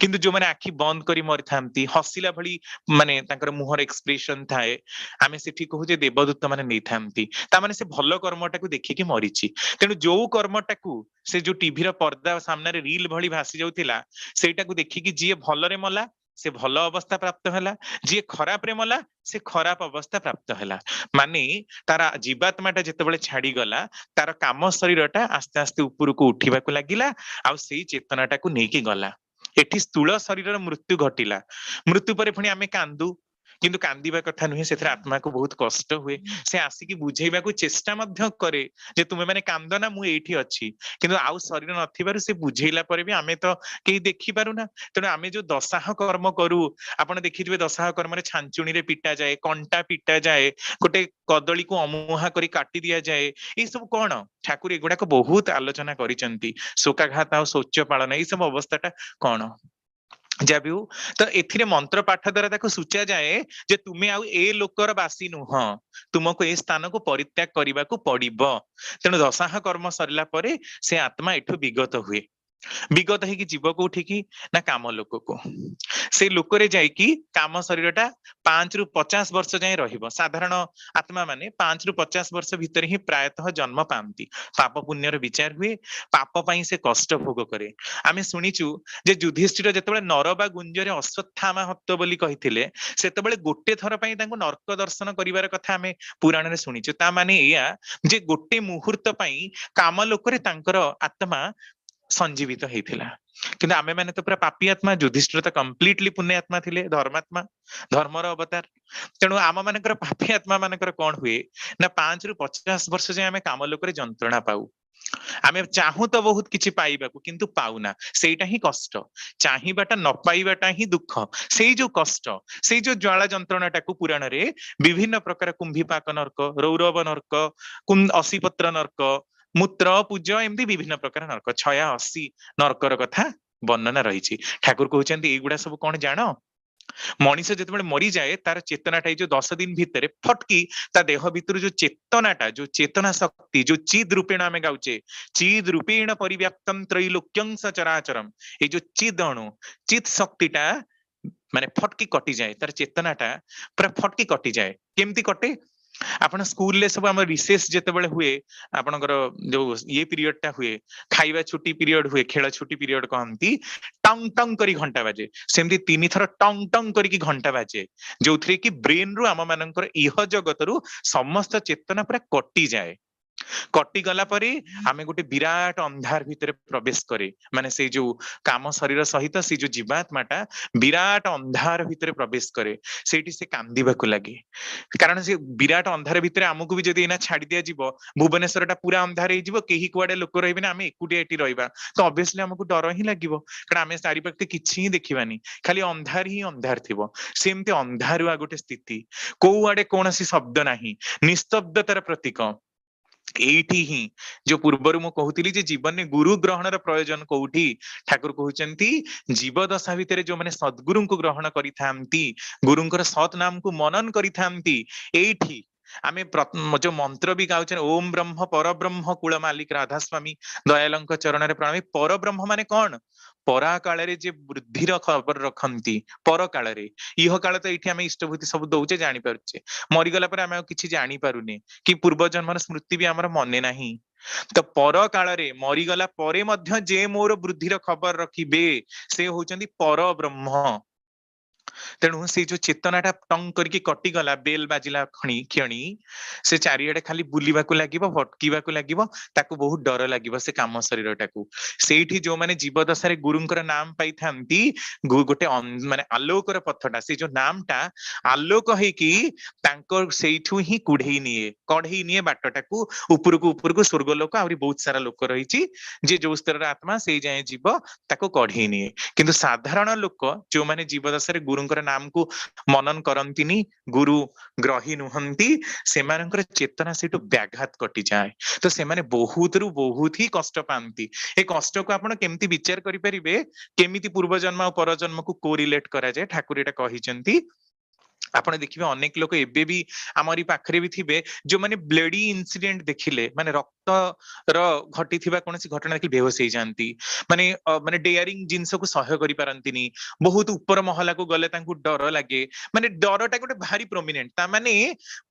किंतु जो माने आखि बंद करी मरिथांती हसिला भली माने तांकर मुहर एक्सप्रेशन थाए आमे सेठी कहू जे देवदूत माने नेइथांती ता माने से भलो कर्मटाकू देखिकी मरिची तेणु जो कर्मटाकू से जो टीवी रो पर्दा सामने रे रील भली भासी जाउथिला सेटाकू देखिकी जिए भलरे मला से भल अवस्था प्राप्त होला जी खराब रे मला से खराब अवस्था प्राप्त होला माने तारा जीवात्माटा जेतेबेले छाड़ी गला तार काम शरीरटा आस्ते आस्ते उपरको उठिबाकू लागिला आ सेई चेतनाटाकू नेकी गला एठी स्थूल शरीरर मृत्यु घटिला मृत्यु परे पुणी आमे कांदू किंतु कांदिबा कथा नुहे से आत्मा को बहुत कष्ट हुए से आसिकी बुझेबा को चेष्टा मध्य करे जे तुमे माने कांदना मु एठी अछि किंतु आउ शरीर नथिबारु से बुझेइला परे भी आमे तो केही देखि पारुना तेणु आमे जो दशाह कर्म करू आपण देखिथिबे दशाह कर्म रे छांचुणी रे पिटा जाए कंटा पिटा जाए गोटे कदली को अमुहा करी काटी दिया जाए ई सब कोन ठाकुर एगुडा को बहुत आलोचना करिसंती शोकाघात आ शौच पालन ई सब अवस्थाटा कोन जब भी हो तो एथिरे मंत्र पाठ द्वारा ताको सूचा जाए जे तुमे आउ ए लोकर बासी नुह तुमको ए स्थान को परित्याग करने को पड़िबो तेणु दशाह कर्म सरला परे से आत्मा एठु विगत हुए विगत है कि जीव कोठी की ना काम लोक को से लोकरे जाइकी काम शरीरटा 5 रु 50 वर्ष जाए रहिबो साधारण आत्मा माने 5 रु 50 वर्ष भीतर ही प्रायतः जन्म पांती पाप पुण्यर विचार हुए पाप पई से कष्ट भोग करे आमे सुनिचु जे युधिष्ठिर जेतेबेले नर बा गुंजरे अश्वत्थामा हत्त बोली कहिथिले सेतेबेले गोटे थर पई तांको नरक दर्शन करिवार कथा आमे पुराण रे सुनिचु ता माने एया जे गोटे मुहूर्त पई काम लोकरे तांकर आत्मा संजीवित हेइथिला किंतु आमे माने तो पूरा पापी आत्मा युधिष्ठिर तो कंप्लीटली पुण्य आत्मा थिले धर्मात्मा धर्मर अवतार तेणु आम मानकर पापी आत्मा मानकर कौन हुए ना 5 रु 50 वर्ष जाए आमे काम लोकरे जंत्रणा पाऊ आमे चाहू तो बहुत किछि पाइबाकू किंतु पाउना सेटा ही कष्ट चाहिबाटा न पाइबाटा ही दुख सेई जो कष्ट सेई जो ज्वाला जंत्रणाटाकू पुराण रे विभिन्न प्रकार कुंभीपाक नरक रौरव नरक असीपत्र नरक मूत्र पूज एमती विभिन्न प्रकार नरक 86 नरकर कथा वर्णना रही ठाकुर कहते एगुड़ा सब कौन जान मनीष जिते मरी जाए तार चेतनाटा जो 10 दिन भितर फटकी ता देह भितर जो चेतनाटा जो चेतना शक्ति जो चिद रूपेण आम गाउचे चिद रूपेण परिव्याप्तम त्रैलोक्यं सचराचरम ये जो चिद अणु चित शक्तिटा माने फटकी कटि जाए तार चेतनाटा पूरा फटकी कटि जाए केमती कटे आपण स्कूल ले सब हम रिसेस जेतेबेले हुए आपनकर जो ये पीरियड टा हुए खाइबा छुट्टी पीरियड हुए खेल छुट्टी पीरियड कहंती टंग टंग करी घंटा बाजे सेमती 3 थर टंग टंग करी की घंटा बाजे जोथरे की ब्रेन रु आम मानकर इह जगत रु समस्त चेतना पूरा कटि जाए कटि गला परे आमे गोटे विराट अंधार भितर प्रवेश करे माने से जो काम शरीर सहित से जो जीवात्माटा विराट अंधार भितर प्रवेश करे सेठी से कांदीबाकू लागे कारण से विराट अंधार भितर आमको भी जदि एना छाड़ी दिया जीवो भुवनेश्वरटा पूरा अंधार हे जीवो केही कुआडे लोक रहिबे ना आमे एकुटिया एटी रहइबा तो ऑब्वियसली हमको डर ही लागिवो कारण आमे सारी पक्ते किछि ही देखिबानी खाली अंधार ही अंधार थिबो सेमते अंधारुआ गोटे स्थिति को आडे कोनसी शब्द नाही निस्तब्धतार प्रतीक एठी ही जो पूर्वर मु कहूतिली जे जीवन में गुरु ग्रहणर प्रयोजन कोठी ठाकुर कहउचंती जीव दशा भितर जो माने सद्गुरु को ग्रहण करिथांती गुरुंकर सत नाम को मनन करिथांती एठी आमे जो मंत्र भी गाउछन ओम ब्रह्म पर ब्रह्म कुल मालिक राधा स्वामी दयालंक चरण रे प्रणामी पर ब्रह्म माने कौन परा काଳରେ जे बुद्धिर खबर रखंती पर काଳରେ इह काल तो एठी आमे इष्टभूति सब दउचे जानि पारुचे मरिगला पर आमे किछि जानि पारुने कि पूर्व जन्मर स्मृति भी हमर मने नाही तो पर काଳରେ मरिगला परे मध्य जे मोर बुद्धिर खबर रखिबे से होचंती पर ब्रह्म तेणु से जो चेतनाटा टंग करके कटि गला बेल बाजिला खणी क्षणी से चारिआडे खाली बुलिबाकू लागिबो भटकीबाकू लागिबो ताकू बहुत डर लागिबो से काम शरीरटाकू सेठी जो माने जीव दशारे गुरुंकर नाम पाइथांती गोटे माने आलोकर पथटा से जो नामटा आलोक हेकी तांकर सेठू ही कढेई निये बाटटाकू उपरकू स्वर्गलोक आउरी बहुत सारा लोक रहिची जे जो स्तर आत्मा से जाय जीव ताको कढेई निये किंतु साधारण लोक जो माने जीव दशारे गुरुंकर नाम को मनन करंतिनी गुरु ग्रही नुहंती सेमानकर चेतना सेटु व्याघात कटि जाए तो सेमाने बहुत रु बहुत ही कष्ट पांती ए कष्ट को आपण केमती विचार करि परिबे केमिति पूर्व जन्म और पर जन्म को कोरिलेट करा जाए ठाकुर एटा कहिचंती आपण देखिबे अनेक लोक एबे भी आमरी पाखरे भी थिबे जो माने ब्लडी इंसिडेंट देखिले माने रक्त र घटी थिबा कोनसी घटना देखि बेहोश हो जानती माने माने डेयरिंग जिंस को सहय करि पारंतिनी बहुत ऊपर महला को गले तांकु डर लागे माने डरटा गोटे भारी प्रोमिनेंट ता माने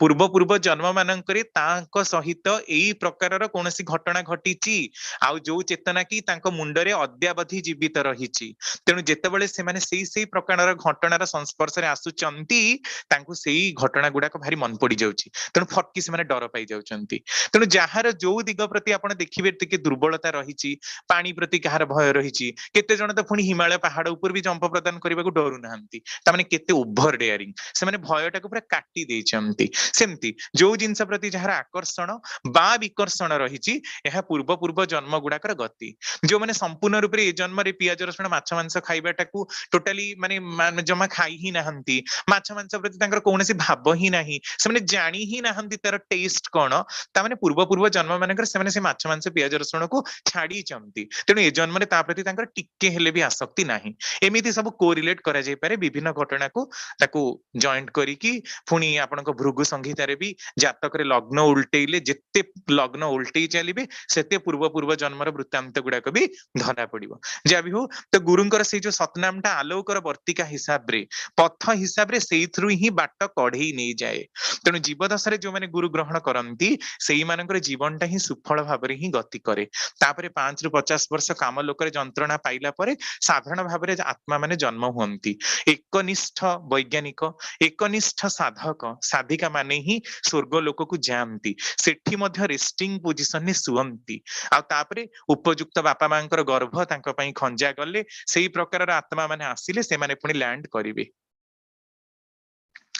पूर्व पूर्व जन्म मानकरे तांको सहित एई प्रकारर कोनसी घटना घटिची आउ जो चेतना की तांको मुंडरे अद्यावधि जीवित रहिची तेनु जेतेबेले से माने सेई प्रकारर घटनार संस्पर्श रे आसुचंती तांकु सेई घटना गुडाक भारी मन पड़ी जाउची तेनु फटकी से माने डर पाई जाउचंती तेनु जहार जो दिग प्रति आपण देखिबे तिके दुर्बलता रहिची पानी प्रति कहार भय रहिची केते जण त फुनी हिमालय पहाड़ ऊपर भी जंप प्रदान करबाकू डरु नाहंती ता माने केते ओभर डेयरिंग से माने भयटाकू पूरा काटी देइचंती सेमती जो जिंस प्रति जहार आकर्षण बा विकर्षण रहिची एहा पूर्व पूर्व जन्म गुडाकर गति जो माने संपूर्ण रूप रे ए जन्म रे पियाज रसुण माछ मांस खाइबाटाकू टोटली माने जमा खाई ही नाहंती माछ मांस प्रति तांकर कोनोसी भाव ही नाही से माने जानी ही नाहंती तार टेस्ट कोन ता माने पूर्व पूर्व जन्म मानकर से माने से माछ मांस पियाज रसुण को छाड़ी चंती तेनु ए जन्म रे ता प्रति तांकर टिके हेले भी आसक्ति नाही एमिति सब कोरिलेट करा जाय पारे विभिन्न घटना को ताकू जॉइंट करी की फुनी आपनको भृगु संहिता रे भी जातक रे लग्न उल्टेइले जेते लग्न उल्टेई चलिबे सेते पूर्व पूर्व जन्मर वृत्तांत गुडाक भी धरा पड़िबो जा भी हो तो गुरुंकर से जो सतनामटा आलोकर वर्तिका हिसाब रे पथ हिसाब रे सेइथरु ही बाट कढेई नै जाए तेनु जीव दशारे जो माने गुरु ग्रहण करंती सेई मानकर जीवनटा ही सुफल भाबरे ही गति करे तापरे 5 रु 50 वर्ष काम लोकरे जंत्रणा पाइला परे साधारण भाबरे आत्मा माने जन्म हुंती एकनिष्ठ वैज्ञानिक एकनिष्ठ साधक साधिका माने ही स्वर्ग लोक को जामती सेठी मध्य रेस्टिंग पोजिशन ने सुहंती आ तापरे उपयुक्त बापा मांकर गर्भ तांको पई खंजा गले सेई प्रकारर आत्मा माने आसिले से माने पुनी लैंड करिवे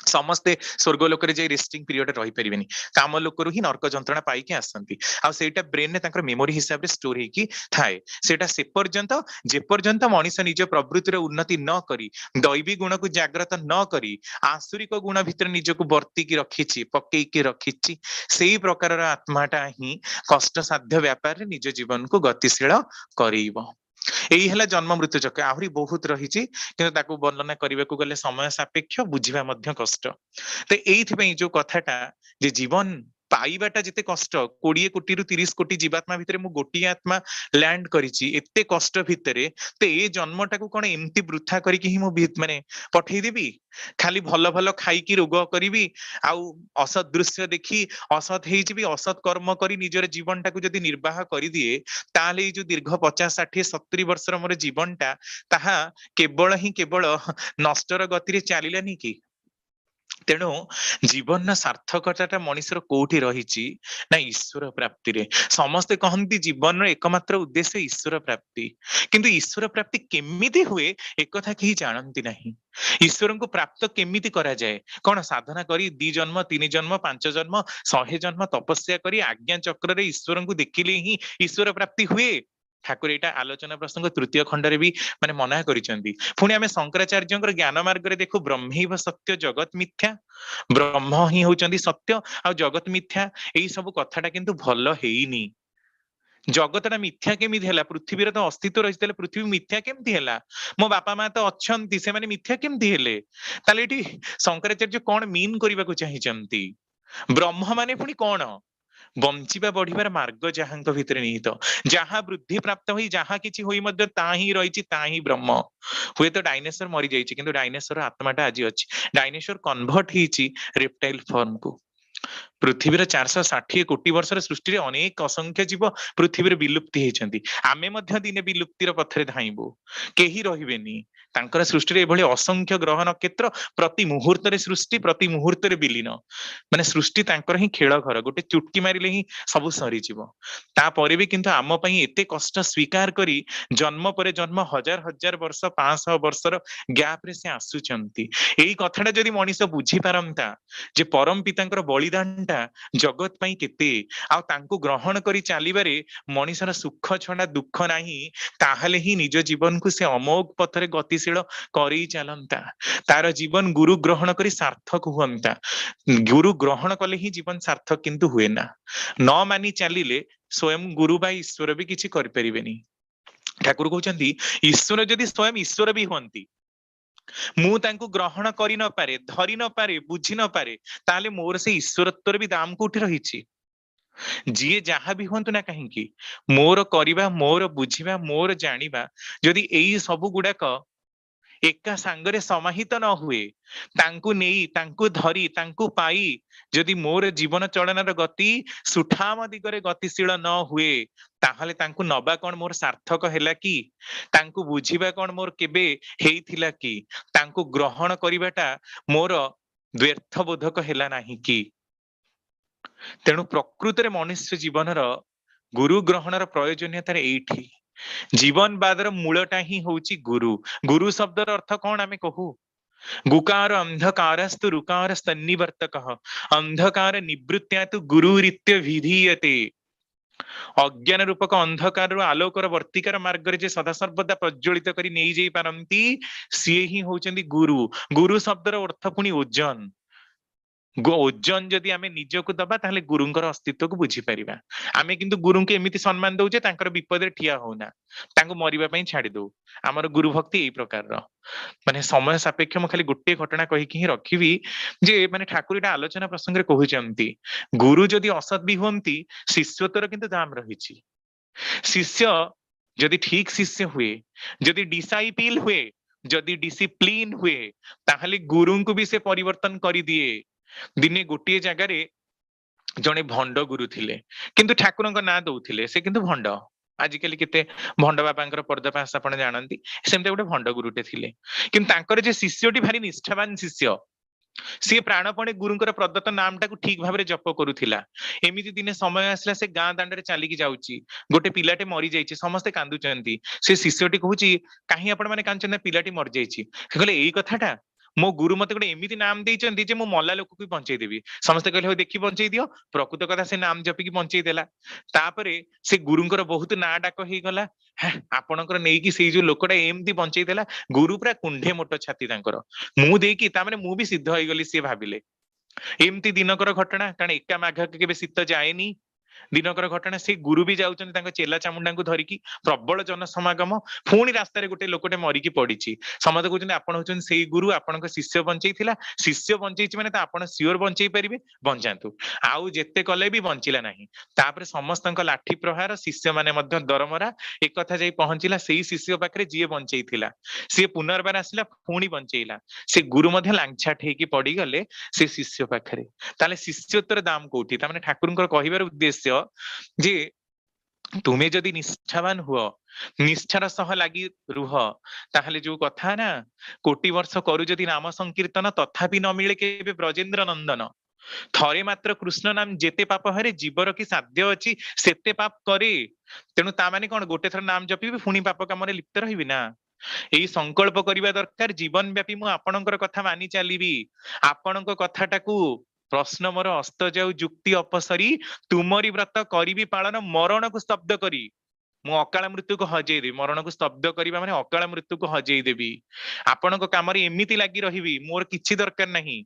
समस्ते स्वर्गलोक रे जे रेस्टिंग पीरियड रही परिबेनी काम लोकरु ही नरक जंत्रणा पाई के आसंती आ सेटा ब्रेन ने तांकर मेमोरी हिसाब रे स्टोर हे की थाए सेटा से पर्यंत जे पर्यंत मनीष निज प्रवृत्ति रे उन्नति न करी दैवी गुण को जागृत न करी आसुरिक गुण भितर निज को वर्ती की रखिछि पक्के की रखिछि सेही प्रकारर आत्माटा ही कष्ट साध्य व्यापार रे निज जीवन को गतिशील करेइबो ଏଇ ହେଲା ଜନ୍ମ ମୃତ୍ୟୁ ଚକ୍ର। ଆହୁରି ବହୁତ ରହିଛି, କିନ୍ତୁ ତାକୁ ବର୍ଣ୍ଣନା କରିବାକୁ ଗଲେ ସମୟ ସାପେକ୍ଷ, ବୁଝିବା ମଧ୍ୟ କଷ୍ଟ। ତ ଏଇଥିପାଇଁ ଯୋଉ କଥାଟା ଯେ ଜୀବନ ପାଇବାଟା ଯେତେ କଷ୍ଟ, 20 କୋଟିରୁ 30 କୋଟି ଜୀବାତ୍ମା ଭିତରେ ମୁଁ ଗୋଟିଏ ଆତ୍ମା ଲ୍ୟାଣ୍ଡ କରିଛି ଏତେ କଷ୍ଟ ଭିତରେ, ତ ଏ ଜନ୍ମଟାକୁ କଣ ଏମିତି ବୃଥା କରିକି ହିଁ ମୁଁ ମାନେ ପଠେଇଦେବି? ଖାଲି ଭଲ ଭଲ ଖାଇକି ରୋଗ କରିବି, ଆଉ ଅସତ୍ ଦୃଶ୍ୟ ଦେଖି ଅସତ୍ ହେଇଯିବି, ଅସତ୍ କର୍ମ କରି ନିଜର ଜୀବନଟାକୁ ଯଦି ନିର୍ବାହ କରିଦିଏ, ତାହେଲେ ଏଇ ଯୋଉ ଦୀର୍ଘ 50, 60, 70 ବର୍ଷର ମୋର ଜୀବନଟା, ତାହା କେବଳ ହିଁ କେବଳ ନଷ୍ଟର ଗତିରେ ଚାଲିଲାନି କି? ତେଣୁ ଜୀବନର ସାର୍ଥକତାଟା ମଣିଷର କୋଉଠି ରହିଛି ନା ଈଶ୍ୱର ପ୍ରାପ୍ତିରେ। ସମସ୍ତେ କହନ୍ତି ଜୀବନର ଏକମାତ୍ର ଉଦ୍ଦେଶ୍ୟ ଈଶ୍ୱର ପ୍ରାପ୍ତି, କିନ୍ତୁ ଈଶ୍ୱର ପ୍ରାପ୍ତି କେମିତି ହୁଏ ଏକଥା କେହି ଜାଣନ୍ତି ନାହିଁ। ଈଶ୍ୱରଙ୍କୁ ପ୍ରାପ୍ତ କେମିତି କରାଯାଏ? କଣ ସାଧନା କରି 2 ଜନ୍ମ 3 ଜନ୍ମ 5 ଜନ୍ମ 100 ଜନ୍ମ ତପସ୍ୟା କରି ଆଜ୍ଞା ଚକ୍ରରେ ଈଶ୍ୱରଙ୍କୁ ଦେଖିଲେ ହିଁ ଈଶ୍ୱର ପ୍ରାପ୍ତି ହୁଏ? ଠାକୁର ଏଇଟା ଆଲୋଚନା ପ୍ରସଙ୍ଗ 3ୟ ଖଣ୍ଡରେ ବି ମାନେ ମନା କରିଛନ୍ତି। ପୁଣି ଆମେ ଶଙ୍କରାଚାର୍ଯ୍ୟଙ୍କର ଜ୍ଞାନ ମାର୍ଗରେ ଦେଖୁ ବ୍ରହ୍ମୈବ ସତ୍ୟ ଜଗତ ମିଥ୍ୟା, ବ୍ରହ୍ମ ହିଁ ହଉଛନ୍ତି ସତ୍ୟ ଆଉ ଜଗତ ମିଥ୍ୟା। ଏଇ ସବୁ କଥାଟା କିନ୍ତୁ ଭଲ ହେଇନି। ଜଗତଟା ମିଥ୍ୟା କେମିତି ହେଲା? ପୃଥିବୀର ତ ଅସ୍ତିତ୍ୱ ରହିଛି, ତାହେଲେ ପୃଥିବୀ ମିଥ୍ୟା କେମିତି ହେଲା? ମୋ ବାପା ମା ତ ଅଛନ୍ତି, ସେମାନେ ମିଥ୍ୟା କେମିତି ହେଲେ? ତାହେଲେ ଏଠି ଶଙ୍କରାଚାର୍ଯ୍ୟ କଣ ମିନ୍ କରିବାକୁ ଚାହିଁଛନ୍ତି? ବ୍ରହ୍ମ ମାନେ ପୁଣି କଣ? ବଞ୍ଚିବା ବଢିବାର ମାର୍ଗ ଯାହାଙ୍କ ଭିତରେ ନିହିତ, ଯାହା ବୃଦ୍ଧି ପ୍ରାପ୍ତ ହୋଇ ଯାହା କିଛି ହୋଇ ମଧ୍ୟ ତା ହିଁ ରହିଛି, ତା ହିଁ ବ୍ରହ୍ମ। ହୁଏତ ଡାଇନେସର ମରିଯାଇଛି, କିନ୍ତୁ ଡାଇନେସର ଆତ୍ମାଟା ଆଜି ଅଛି। ଡାଇନେସର କନଭର୍ଟ ହେଇଛି ରେପ୍ଟାଇଲ ଫର୍ମକୁ। ପୃଥିବୀର 460 କୋଟି ବର୍ଷର ସୃଷ୍ଟିରେ ଅନେକ ଅସଂଖ୍ୟ ଜୀବ ପୃଥିବୀରେ ବିଲୁପ୍ତି ହେଇଛନ୍ତି। ଆମେ ମଧ୍ୟ ଦିନେ ବିଲୁପ୍ତିର ପଥରେ ଧାଇଁବୁ, କେହି ରହିବେନି। ତାଙ୍କର ସୃଷ୍ଟିରେ ଏଭଳି ଅସଂଖ୍ୟ ଗ୍ରହ ନକ୍ଷତ୍ର, ପ୍ରତି ମୁହୂର୍ତ୍ତରେ ସୃଷ୍ଟି, ପ୍ରତି ମୁହୂର୍ତ୍ତରେ ବିଲୀନ। ମାନେ ସୃଷ୍ଟି ତାଙ୍କର ହିଁ ଖେଳ ଘର, ଗୋଟେ ଚୁଟକି ମାରିଲେ ହିଁ ସବୁ ସରିଯିବ। ତାପରେ ବି କିନ୍ତୁ ଆମ ପାଇଁ ଏତେ କଷ୍ଟ ସ୍ୱୀକାର କରି ଜନ୍ମ ପରେ ଜନ୍ମ, ହଜାର ହଜାର ବର୍ଷ, 500 ବର୍ଷର ଗ୍ୟାପରେ ସେ ଆସୁଛନ୍ତି। ଏଇ କଥାଟା ଯଦି ମଣିଷ ବୁଝିପାରନ୍ତା ଯେ ପରମ ପିତାଙ୍କର ବଳିଦାନଟା ଜଗତ ପାଇଁ କେତେ, ଆଉ ତାଙ୍କୁ ଗ୍ରହଣ କରି ଚାଲିବାରେ ମଣିଷର ସୁଖ ଛଡା ଦୁଃଖ ନାହିଁ, ତାହେଲେ ହିଁ ନିଜ ଜୀବନକୁ ସେ ଅମୋଘ ପଥରେ ଗତିଶୀଳ କରେଇ ଚାଲନ୍ତା। ତାର ଜୀବନ ଗୁରୁ ଗ୍ରହଣ କରି ସାର୍ଥକ ହୁଅନ୍ତା। ଗୁରୁ ଗ୍ରହଣ କଲେ ହିଁ ଜୀବନ ସାର୍ଥକ କିନ୍ତୁ ହୁଏ ନା। ନ ମାନି ଚାଲିଲେ ସ୍ୱୟଂ ଗୁରୁ ବା ଈଶ୍ୱର ବି କିଛି କରିପାରିବେନି। ଠାକୁର କହୁଛନ୍ତି ଈଶ୍ୱର ଯଦି ସ୍ୱୟଂ ଈଶ୍ୱର ବି ହୁଅନ୍ତି, ମୁଁ ତାଙ୍କୁ ଗ୍ରହଣ କରି ନପାରେ, ଧରି ନପାରେ, ବୁଝି ନପାରେ, ତାହେଲେ ମୋର ସେ ଈଶ୍ୱରତ୍ୱର ବି ଦାମ କୋଉଠି ରହିଛି? ଯିଏ ଯାହା ବି ହୁଅନ୍ତୁ ନା କାହିଁକି, ମୋର କରିବା, ମୋର ବୁଝିବା, ମୋର ଜାଣିବା ଯଦି ଏଇ ସବୁ ଗୁଡାକ ଏକା ସାଙ୍ଗରେ ସମାହିତ ନ ହୁଏ, ତାଙ୍କୁ ନେଇ, ତାଙ୍କୁ ଧରି, ତାଙ୍କୁ ପାଇ ଯଦି ମୋର ଜୀବନ ଚଳନାର ଗତି ସୁଠାମ ଦିଗରେ ଗତିଶୀଳ ନ ହୁଏ, ତାହେଲେ ତାଙ୍କୁ ନବା କଣ ମୋର ସାର୍ଥକ ହେଲା କି? ତାଙ୍କୁ ବୁଝିବା କଣ ମୋର କେବେ ହେଇଥିଲା କି? ତାଙ୍କୁ ଗ୍ରହଣ କରିବାଟା ମୋର ବ୍ୟର୍ଥ ବୋଧକ ହେଲା ନାହିଁ କି? ତେଣୁ ପ୍ରକୃତରେ ମନୁଷ୍ୟ ଜୀବନର ଗୁରୁ ଗ୍ରହଣର ପ୍ରୟୋଜନୀୟତାରେ ଏଇଠି। ଜୀବନବାଦର ମୂଳଟା ହିଁ ହଉଛି ଗୁରୁ। ଗୁରୁ ଶବ୍ଦର ଅର୍ଥ କଣ ଆମେ କହୁ? ଗୁକାର ଅନ୍ଧକାରସ୍ତୁ ରୁକାର ସନ୍ନିବର୍ତ୍ତକଃ, ଅନ୍ଧକାର ନିବୃତ୍ତ୍ୟାତୁ ଗୁରୁରିତ୍ୟ ବିଧୀୟତେ। ଅଜ୍ଞାନ ରୂପକ ଅନ୍ଧକାରରୁ ଆଲୋକର ବର୍ତ୍ତିକାର ମାର୍ଗରେ ଯେ ସଦାସର୍ବଦା ପ୍ରଜ୍ୱଳିତ କରି ନେଇଯାଇ ପାରନ୍ତି, ସିଏ ହିଁ ହଉଛନ୍ତି ଗୁରୁ। ଗୁରୁ ଶବ୍ଦର ଅର୍ଥ ପୁଣି ଓଜନ। ଓଜନ ଯଦି ଆମେ ନିଜକୁ ଦବା, ତାହେଲେ ଗୁରୁଙ୍କର ଅସ୍ତିତ୍ୱକୁ ବୁଝିପାରିବା। ଆମେ କିନ୍ତୁ ଗୁରୁଙ୍କୁ ଏମିତି ସମ୍ମାନ ଦଉଛେ, ତାଙ୍କର ବିପଦରେ ଠିଆ ହଉନା, ତାଙ୍କୁ ମରିବା ପାଇଁ ଛାଡି ଦଉ। ଆମର ଗୁରୁ ଭକ୍ତି ଏଇ ପ୍ରକାରର। ମାନେ ସମୟ ସାପେକ୍ଷ, ମୁଁ ଖାଲି ଗୋଟିଏ ଘଟଣା କହିକି ହିଁ ରଖିବି ଯେ ମାନେ ଠାକୁର ଏଟା ଆଲୋଚନା ପ୍ରସଙ୍ଗରେ କହୁଛନ୍ତି, ଗୁରୁ ଯଦି ଅସତ୍ ବି ହୁଅନ୍ତି, ଶିଷ୍ୟତ୍ୱର କିନ୍ତୁ ଦାମ ରହିଛି। ଶିଷ୍ୟ ଯଦି ଠିକ ଶିଷ୍ୟ ହୁଏ, ଯଦି ଡିସାଇପିଲ ହୁଏ, ଯଦି ଡିସିପ୍ଲିନ ହୁଏ, ତାହେଲେ ଗୁରୁଙ୍କୁ ବି ସେ ପରିବର୍ତ୍ତନ କରିଦିଏ। ଦିନେ ଗୋଟିଏ ଜାଗାରେ ଜଣେ ଭଣ୍ଡ ଗୁରୁ ଥିଲେ, କିନ୍ତୁ ଠାକୁରଙ୍କ ନାଁ ଦଉଥିଲେ, ସେ କିନ୍ତୁ ଭଣ୍ଡ। ଆଜିକାଲି କେତେ ଭଣ୍ଡ ବାବାଙ୍କର ପର୍ଦ୍ଦାଫାଶ ଆପଣ ଜାଣନ୍ତି, ସେମିତି ଗୋଟେ ଭଣ୍ଡ ଗୁରୁଟେ ଥିଲେ। କିନ୍ତୁ ତାଙ୍କର ଯେ ଶିଷ୍ୟଟି ଭାରି ନିଷ୍ଠାବାନ ଶିଷ୍ୟ, ସିଏ ପ୍ରାଣପଣେ ଗୁରୁଙ୍କର ପ୍ରଦତ୍ତ ନାମଟାକୁ ଠିକ ଭାବରେ ଜପ କରୁଥିଲା। ଏମିତି ଦିନେ ସମୟ ଆସିଲା, ସେ ଗାଁ ଦାଣ୍ଡରେ ଚାଲିକି ଯାଉଛି, ଗୋଟେ ପିଲାଟେ ମରିଯାଇଛି, ସମସ୍ତେ କାନ୍ଦୁଛନ୍ତି। ସେ ଶିଷ୍ୟଟି କହୁଛି, କାହିଁ ଆପଣ ମାନେ କାନ୍ଦୁଛନ୍ତି? ନା ପିଲାଟି ମରିଯାଇଛି। ସେ କହିଲେ, ଏଇ କଥାଟା? ମୋ ଗୁରୁ ମତେ ଗୋଟେ ଏମିତି ନାମ ଦେଇଛନ୍ତି ଯେ ମୁଁ ମଲା ଲୋକକୁ ବି ବଞ୍ଚେଇ ଦେବି। ସମସ୍ତେ କହିଲେ, ହଉ ଦେଖି ବଞ୍ଚେଇ ଦିଅ। ପ୍ରକୃତ କଥା, ସେ ନାମ ଜପିକି ବଞ୍ଚେଇ ଦେଲା। ତାପରେ ସେ ଗୁରୁଙ୍କର ବହୁତ ନାଁ ଡାକ ହେଇଗଲା। ଆପଣଙ୍କର ନେଇକି ସେଇ ଯୋଉ ଲୋକଟା ଏମିତି ବଞ୍ଚେଇ ଦେଲା। ଗୁରୁ ପୁରା କୁଣ୍ଢେ ମୋଟ ଛାତି ତାଙ୍କର, ମୁଁ ଦେଇକି, ତାମାନେ ମୁଁ ବି ସିଦ୍ଧ ହେଇଗଲି, ସିଏ ଭାବିଲେ। ଏମିତି ଦିନକର ଘଟଣା, କାରଣ ଏକା ମାଘ କେବେ ଶୀତ ଯାଏନି। ଦିନକର ଘଟଣା, ସେ ଗୁରୁ ବି ଯାଉଛନ୍ତି ତାଙ୍କ ଚେଲା ଚାମୁଣ୍ଡାଙ୍କୁ ଧରିକି, ପ୍ରବଳ ଜନସମାଗମ, ପୁଣି ରାସ୍ତାରେ ଗୋଟେ ଲୋକଟେ ମରିକି ପଡିଛି। ସମସ୍ତେ କହୁଛନ୍ତି ଆପଣ ହଉଛନ୍ତି ସେଇ ଗୁରୁ, ଆପଣଙ୍କ ଶିଷ୍ୟ ବଞ୍ଚେଇଥିଲା, ଶିଷ୍ୟ ବଞ୍ଚେଇଛି ମାନେ ତ ଆପଣ ସିଓର ବଞ୍ଚେଇ ପାରିବେ, ବଞ୍ଚାନ୍ତୁ। ଆଉ ଯେତେ କଲେ ବି ବଞ୍ଚିଲା ନାହିଁ। ତାପରେ ସମସ୍ତଙ୍କ ଲାଠି ପ୍ରହାର, ଶିଷ୍ୟମାନେ ମଧ୍ୟ ଦରମରା। ଏକଥା ଯାଇ ପହଞ୍ଚିଲା ସେଇ ଶିଷ୍ୟ ପାଖରେ ଯିଏ ବଞ୍ଚେଇଥିଲା। ସିଏ ପୁନର୍ବାର ଆସିଲା, ପୁଣି ବଞ୍ଚେଇଲା। ସେ ଗୁରୁ ମଧ୍ୟ ଲାଙ୍ଛାଟ ହେଇକି ପଡିଗଲେ ସେ ଶିଷ୍ୟ ପାଖରେ। ତାହେଲେ ଶିଷ୍ୟତ୍ୱର ଦାମ କୋଉଠି? ତାମାନେ ଠାକୁରଙ୍କର କହିବାର ଉଦ୍ଦେଶ୍ୟ ଯେ ତୁମେ ଯଦି ନିଷ୍ଠାବାନ ହୁଅ, ନିଷ୍ଠାର ସହ ଲାଗି ରୁହ, ତାହେଲେ ଯୋଉ କଥା ନା, କୋଟି ବର୍ଷ କରୁ ଯଦି ନାମ ସଂକୀର୍ତ୍ତନ, ତଥାପି ନ ମିଳେ କେବେ ବ୍ରଜେନ୍ଦ୍ର ନନ୍ଦନ। ଥରେ ମାତ୍ର କୃଷ୍ଣ ନାମ ଯେତେ ପାପ ହାରେ, ଜୀବର କି ସାଧ୍ୟ ଅଛି ସେତେ ପାପ କରେ। ତେଣୁ ତା ମାନେ କଣ, ଗୋଟେ ଥର ନାମ ଜପିବି ପୁଣି ପାପ କାମରେ ଲିପ୍ତ ରହିବି ନା। ଏଇ ସଂକଳ୍ପ କରିବା ଦରକାର, ଜୀବନ ବ୍ୟାପୀ ମୁଁ ଆପଣଙ୍କର କଥା ମାନି ଚାଲିବି। ଆପଣଙ୍କ କଥାଟାକୁ ପ୍ରଶ୍ନ ମୋର ଅସ୍ତ ଯାଉ ଯୁକ୍ତି ଅପସରି, ତୁମରି ବ୍ରତ କରିବି ପାଳନ ମରଣକୁ ସ୍ତବ୍ଧ କରି। ମୁଁ ଅକାଳ ମୃତ୍ୟୁକୁ ହଜେଇ ଦେବି। ମରଣକୁ ସ୍ତବ୍ଧ କରିବା ମାନେ ଅକାଳ ମୃତ୍ୟୁକୁ ହଜେଇ ଦେବି। ଆପଣଙ୍କ କାମରେ ଏମିତି ଲାଗି ରହିବି, ମୋର କିଛି ଦରକାର ନାହିଁ।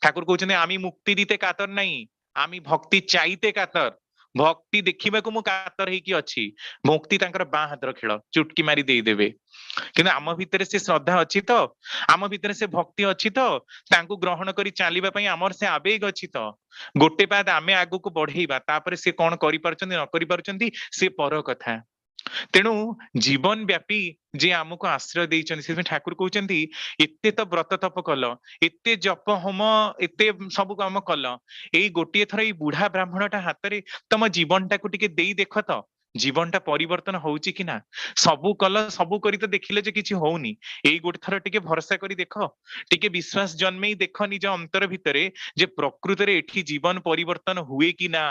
ଠାକୁର କହୁଛନ୍ତି ଆମେ ମୁକ୍ତି ଦିତେ କାତର ନାହିଁ, ଆମେ ଭକ୍ତି ଚାଇତେ କାତର। ଭକ୍ତି ଦେଖିବାକୁ ମୁଁ କାତର ହେଇକି ଅଛି। ମୁକ୍ତି ତାଙ୍କର ବାଁ ହାତର ଖେଳ, ଚୁଟକି ମାରି ଦେଇଦେବେ। କିନ୍ତୁ ଆମ ଭିତରେ ସେ ଶ୍ରଦ୍ଧା ଅଛି ତ, ଆମ ଭିତରେ ସେ ଭକ୍ତି ଅଛି ତ, ତାଙ୍କୁ ଗ୍ରହଣ କରି ଚାଲିବା ପାଇଁ ଆମର ସେ ଆବେଗ ଅଛି ତ। ଗୋଟେ ପାଦ ଆମେ ଆଗକୁ ବଢେଇବା, ତାପରେ ସେ କଣ କରିପାରୁଛନ୍ତି ନ କରିପାରୁଛନ୍ତି ସେ ପର କଥା। ତେଣୁ ଜୀବନ ବ୍ୟାପୀ ଯେ ଆମକୁ ଆଶ୍ରୟ ଦେଇଛନ୍ତି, ସେଥିପାଇଁ ଠାକୁର କହୁଛନ୍ତି ଏତେ ତ ବ୍ରତ ତପ କଲ, ଏତେ ଜପ ହୋମ, ଏତେ ସବୁ କାମ କଲ, ଏଇ ଗୋଟିଏ ଥର ଏଇ ବୁଢା ବ୍ରାହ୍ମଣଟା ହାତରେ ତମ ଜୀବନଟାକୁ ଟିକେ ଦେଇ ଦେଖ ତ, ଜୀବନଟା ପରିବର୍ତ୍ତନ ହଉଛି କି ନା। ସବୁ କଲ, ସବୁ କରି ତ ଦେଖିଲେ ଯେ କିଛି ହଉନି। ଏଇ ଗୋଟେ ଥର ଟିକେ ଭରସା କରି ଦେଖ, ଟିକେ ବିଶ୍ୱାସ ଜନ୍ମେଇ ଦେଖ ନିଜ ଅନ୍ତର ଭିତରେ, ଯେ ପ୍ରକୃତରେ ଏଠି ଜୀବନ ପରିବର୍ତ୍ତନ ହୁଏ କି ନା।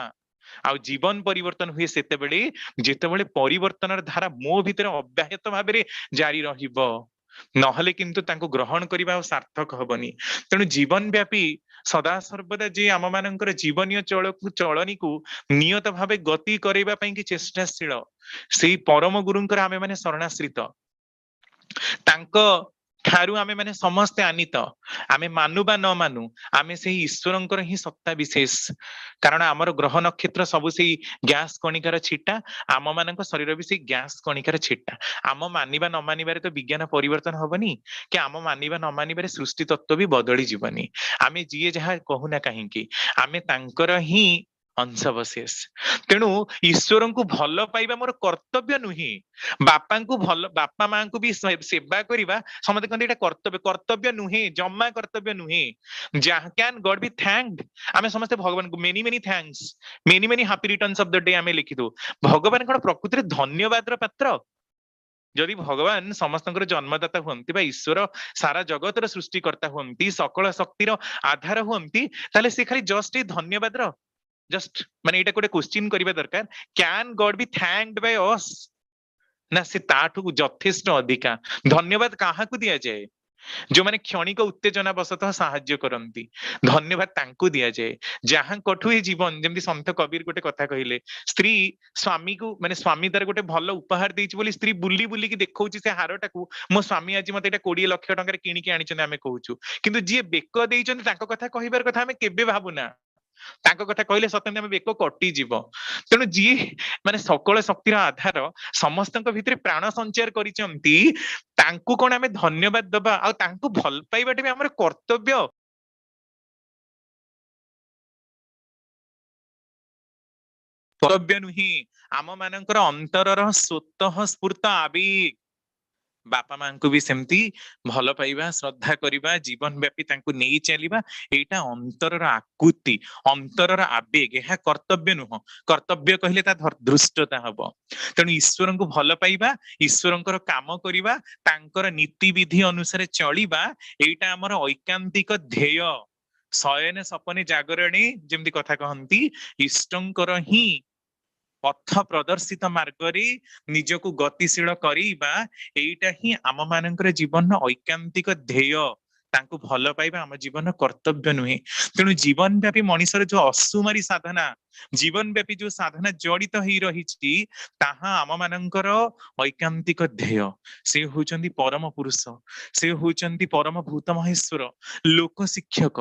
ଆଉ ଜୀବନ ପରିବର୍ତ୍ତନ ହୁଏ ସେତେବେଳେ ଯେତେବେଳେ ପରିବର୍ତ୍ତନର ଧାରା ମୋ ଭିତରେ ଅବ୍ୟାହତ ଭାବରେ ଜାରି ରହିବ। ନହେଲେ କିନ୍ତୁ ତାଙ୍କୁ ଗ୍ରହଣ କରିବା ଆଉ ସାର୍ଥକ ହବନି। ତେଣୁ ଜୀବନ ବ୍ୟାପୀ ସଦା ସର୍ବଦା ଯେ ଆମ ମାନଙ୍କର ଜୀବନୀୟ ଚଳନୀକୁ ନିୟତ ଭାବେ ଗତି କରିବା ପାଇଁ କି ଚେଷ୍ଟାଶୀଳ, ସେଇ ପରମ ଗୁରୁଙ୍କର ଆମେ ମାନେ ଶରଣାଶ୍ରିତ। ତାଙ୍କ ଠାରୁ ଆମେ ମାନେ ସମସ୍ତେ ଆନିତ। ଆମେ ମାନୁ ବା ନ ମାନୁ, ଆମେ ସେଇ ଈଶ୍ୱରଙ୍କର ହିଁ ସତ୍ତା ବିଶେଷ। କାରଣ ଆମର ଗ୍ରହ ନକ୍ଷତ୍ର ସବୁ ସେଇ ଗ୍ୟାସ କଣିକାର ଛିଟା, ଆମ ମାନଙ୍କ ଶରୀର ବି ସେଇ ଗ୍ୟାସ କଣିକାର ଛିଟା। ଆମ ମାନିବା ନ ମାନିବାରେ ତ ବିଜ୍ଞାନ ପରିବର୍ତ୍ତନ ହବନି, କି ଆମ ମାନିବା ନ ମାନିବାରେ ସୃଷ୍ଟି ତତ୍ତ୍ୱ ବି ବଦଳି ଯିବନି। ଆମେ ଯିଏ ଯାହା କହୁନା କାହିଁକି, ଆମେ ତାଙ୍କର ହିଁ ଅଂଶବିଶେଷ। ତେଣୁ ଈଶ୍ୱରଙ୍କୁ ଭଲ ପାଇବା ମୋର କର୍ତ୍ତବ୍ୟ ନୁହେଁ। ବାପାଙ୍କୁ ଭଲ, ବାପା ମାଙ୍କୁ ବି ସେବା କରିବା, ସମସ୍ତେ କହନ୍ତି ଏଇଟା କର୍ତ୍ତବ୍ୟ। କର୍ତ୍ତବ୍ୟ ନୁହେଁ, ଜମା କର୍ତ୍ତବ୍ୟ ନୁହେଁ। କ୍ୟାନ୍ ଗଡ୍ ବି ଥ୍ୟାଙ୍କଡ? ଆମେ ସମସ୍ତେ ଭଗବାନଙ୍କୁ many many thanks, many many happy returns of the day ଆମେ ଲେଖିଦଉ। ଭଗବାନ କଣ ପ୍ରକୃତିରେ ଧନ୍ୟବାଦର ପାତ୍ର? ଯଦି ଭଗବାନ ସମସ୍ତଙ୍କର ଜନ୍ମଦାତା ହୁଅନ୍ତି, ବା ଈଶ୍ୱର ସାରା ଜଗତର ସୃଷ୍ଟିକର୍ତ୍ତା ହୁଅନ୍ତି, ସକଳ ଶକ୍ତିର ଆଧାର ହୁଅନ୍ତି, ତାହେଲେ ସେ ଖାଲି ଜଷ୍ଟ ଏଇ ଧନ୍ୟବାଦର ଜଷ୍ଟ ମାନେ ଏଇଟା ଗୋଟେ କ୍ୱେଶ୍ଚିନ୍ କରିବା ଦରକାର, କ୍ୟାନ୍ ଗଡ୍ ବି ଥ୍ୟାଙ୍କଡ ବାଇ ଅସ୍? ନା ସେ ତାଠୁ ଯଥେଷ୍ଟ ଅଧିକା। ଧନ୍ୟବାଦ କାହାକୁ ଦିଆଯାଏ? ଯୋଉମାନେ କ୍ଷଣିକ ଉତ୍ତେଜନା ବଶତଃ ସାହାଯ୍ୟ କରନ୍ତି, ଧନ୍ୟବାଦ ତାଙ୍କୁ ଦିଆଯାଏ। ଯାହାଙ୍କଠୁ ଏ ଜୀବନ, ଯେମିତି ସନ୍ଥ କବୀର ଗୋଟେ କଥା କହିଲେ, ସ୍ତ୍ରୀ ସ୍ୱାମୀକୁ ମାନେ ସ୍ୱାମୀ ତାର ଗୋଟେ ଭଲ ଉପହାର ଦେଇଛି ବୋଲି ସ୍ତ୍ରୀ ବୁଲି ବୁଲିକି ଦେଖଉଛି ସେ ହାରଟାକୁ, ମୋ ସ୍ୱାମୀ ଆଜି ମତେ ଏଇଟା 20 ଲକ୍ଷ ଟଙ୍କାରେ କିଣିକି ଆଣିଛନ୍ତି ଆମେ କହୁଛୁ। କିନ୍ତୁ ଯିଏ ବେକ ଦେଇଛନ୍ତି ତାଙ୍କ କଥା କହିବାର କଥା ଆମେ କେବେ ଭାବୁନା। ତାଙ୍କ କଥା କହିଲେ ସତେ ଆମେ ବେକ କଟିଯିବ। ତେଣୁ ଯିଏ ମାନେ ସକଳ ଶକ୍ତିର ଆଧାର, ସମସ୍ତଙ୍କ ଭିତରେ ପ୍ରାଣ ସଞ୍ଚାର କରିଛନ୍ତି, ତାଙ୍କୁ କଣ ଆମେ ଧନ୍ୟବାଦ ଦବା ଆଉ ତାଙ୍କୁ ଭଲ ପାଇବାଟା ବି ଆମର କର୍ତ୍ତବ୍ୟ? କର୍ତ୍ତବ୍ୟ ନୁହେଁ, ଆମ ମାନଙ୍କର ଅନ୍ତରର ସ୍ୱତଃ ସ୍ଫୁର୍ତ୍ତ ଆବେଗ। ବାପା ମାଙ୍କୁ ବି ସେମିତି ଭଲ ପାଇବା, ଶ୍ରଦ୍ଧା କରିବା, ଜୀବନ ବ୍ୟାପୀ ତାଙ୍କୁ ନେଇ ଚାଲିବା, ଏଇଟା ଅନ୍ତରର ଆକୁତି, ଅନ୍ତରର ଆବେଗ। ଏହା କର୍ତ୍ତବ୍ୟ ନୁହଁ। କର୍ତ୍ତବ୍ୟ କହିଲେ ତା ଧୃଷ୍ଟତା ହବ। ତେଣୁ ଈଶ୍ୱରଙ୍କୁ ଭଲ ପାଇବା, ଈଶ୍ୱରଙ୍କର କାମ କରିବା, ତାଙ୍କର ନୀତିବିଧି ଅନୁସାରେ ଚଳିବା, ଏଇଟା ଆମର ଐକାନ୍ତିକ ଧ୍ୟେୟ। ଶୟନେ ସପନେ ଜାଗରଣେ ଯେମିତି କଥା କହନ୍ତି, ଇଷ୍ଟଙ୍କର ହିଁ ପଥ ପ୍ରଦର୍ଶିତ ମାର୍ଗରେ ନିଜକୁ ଗତିଶୀଳ କରିବା, ଏଇଟା ହିଁ ଆମ ମାନଙ୍କର ଜୀବନର ଐକାନ୍ତିକ ଧ୍ୟେୟ। ତାଙ୍କୁ ଭଲ ପାଇବା ଆମ ଜୀବନର କର୍ତ୍ତବ୍ୟ ନୁହେଁ। ତେଣୁ ଜୀବନ ବ୍ୟାପୀ ମଣିଷର ଯୋଉ ଅସୁମାରୀ ସାଧନା, ଜୀବନ ବ୍ୟାପୀ ଯୋଉ ସାଧନା ଜଡିତ ହେଇ ରହିଛି, ତାହା ଆମ ମାନଙ୍କର ଐକାନ୍ତିକ ଧ୍ୟେୟ। ସେ ହଉଛନ୍ତି ପରମ ପୁରୁଷ, ସେ ହଉଛନ୍ତି ପରମ ଭୂତ ମହେଶ୍ୱର, ଲୋକ ଶିକ୍ଷକ।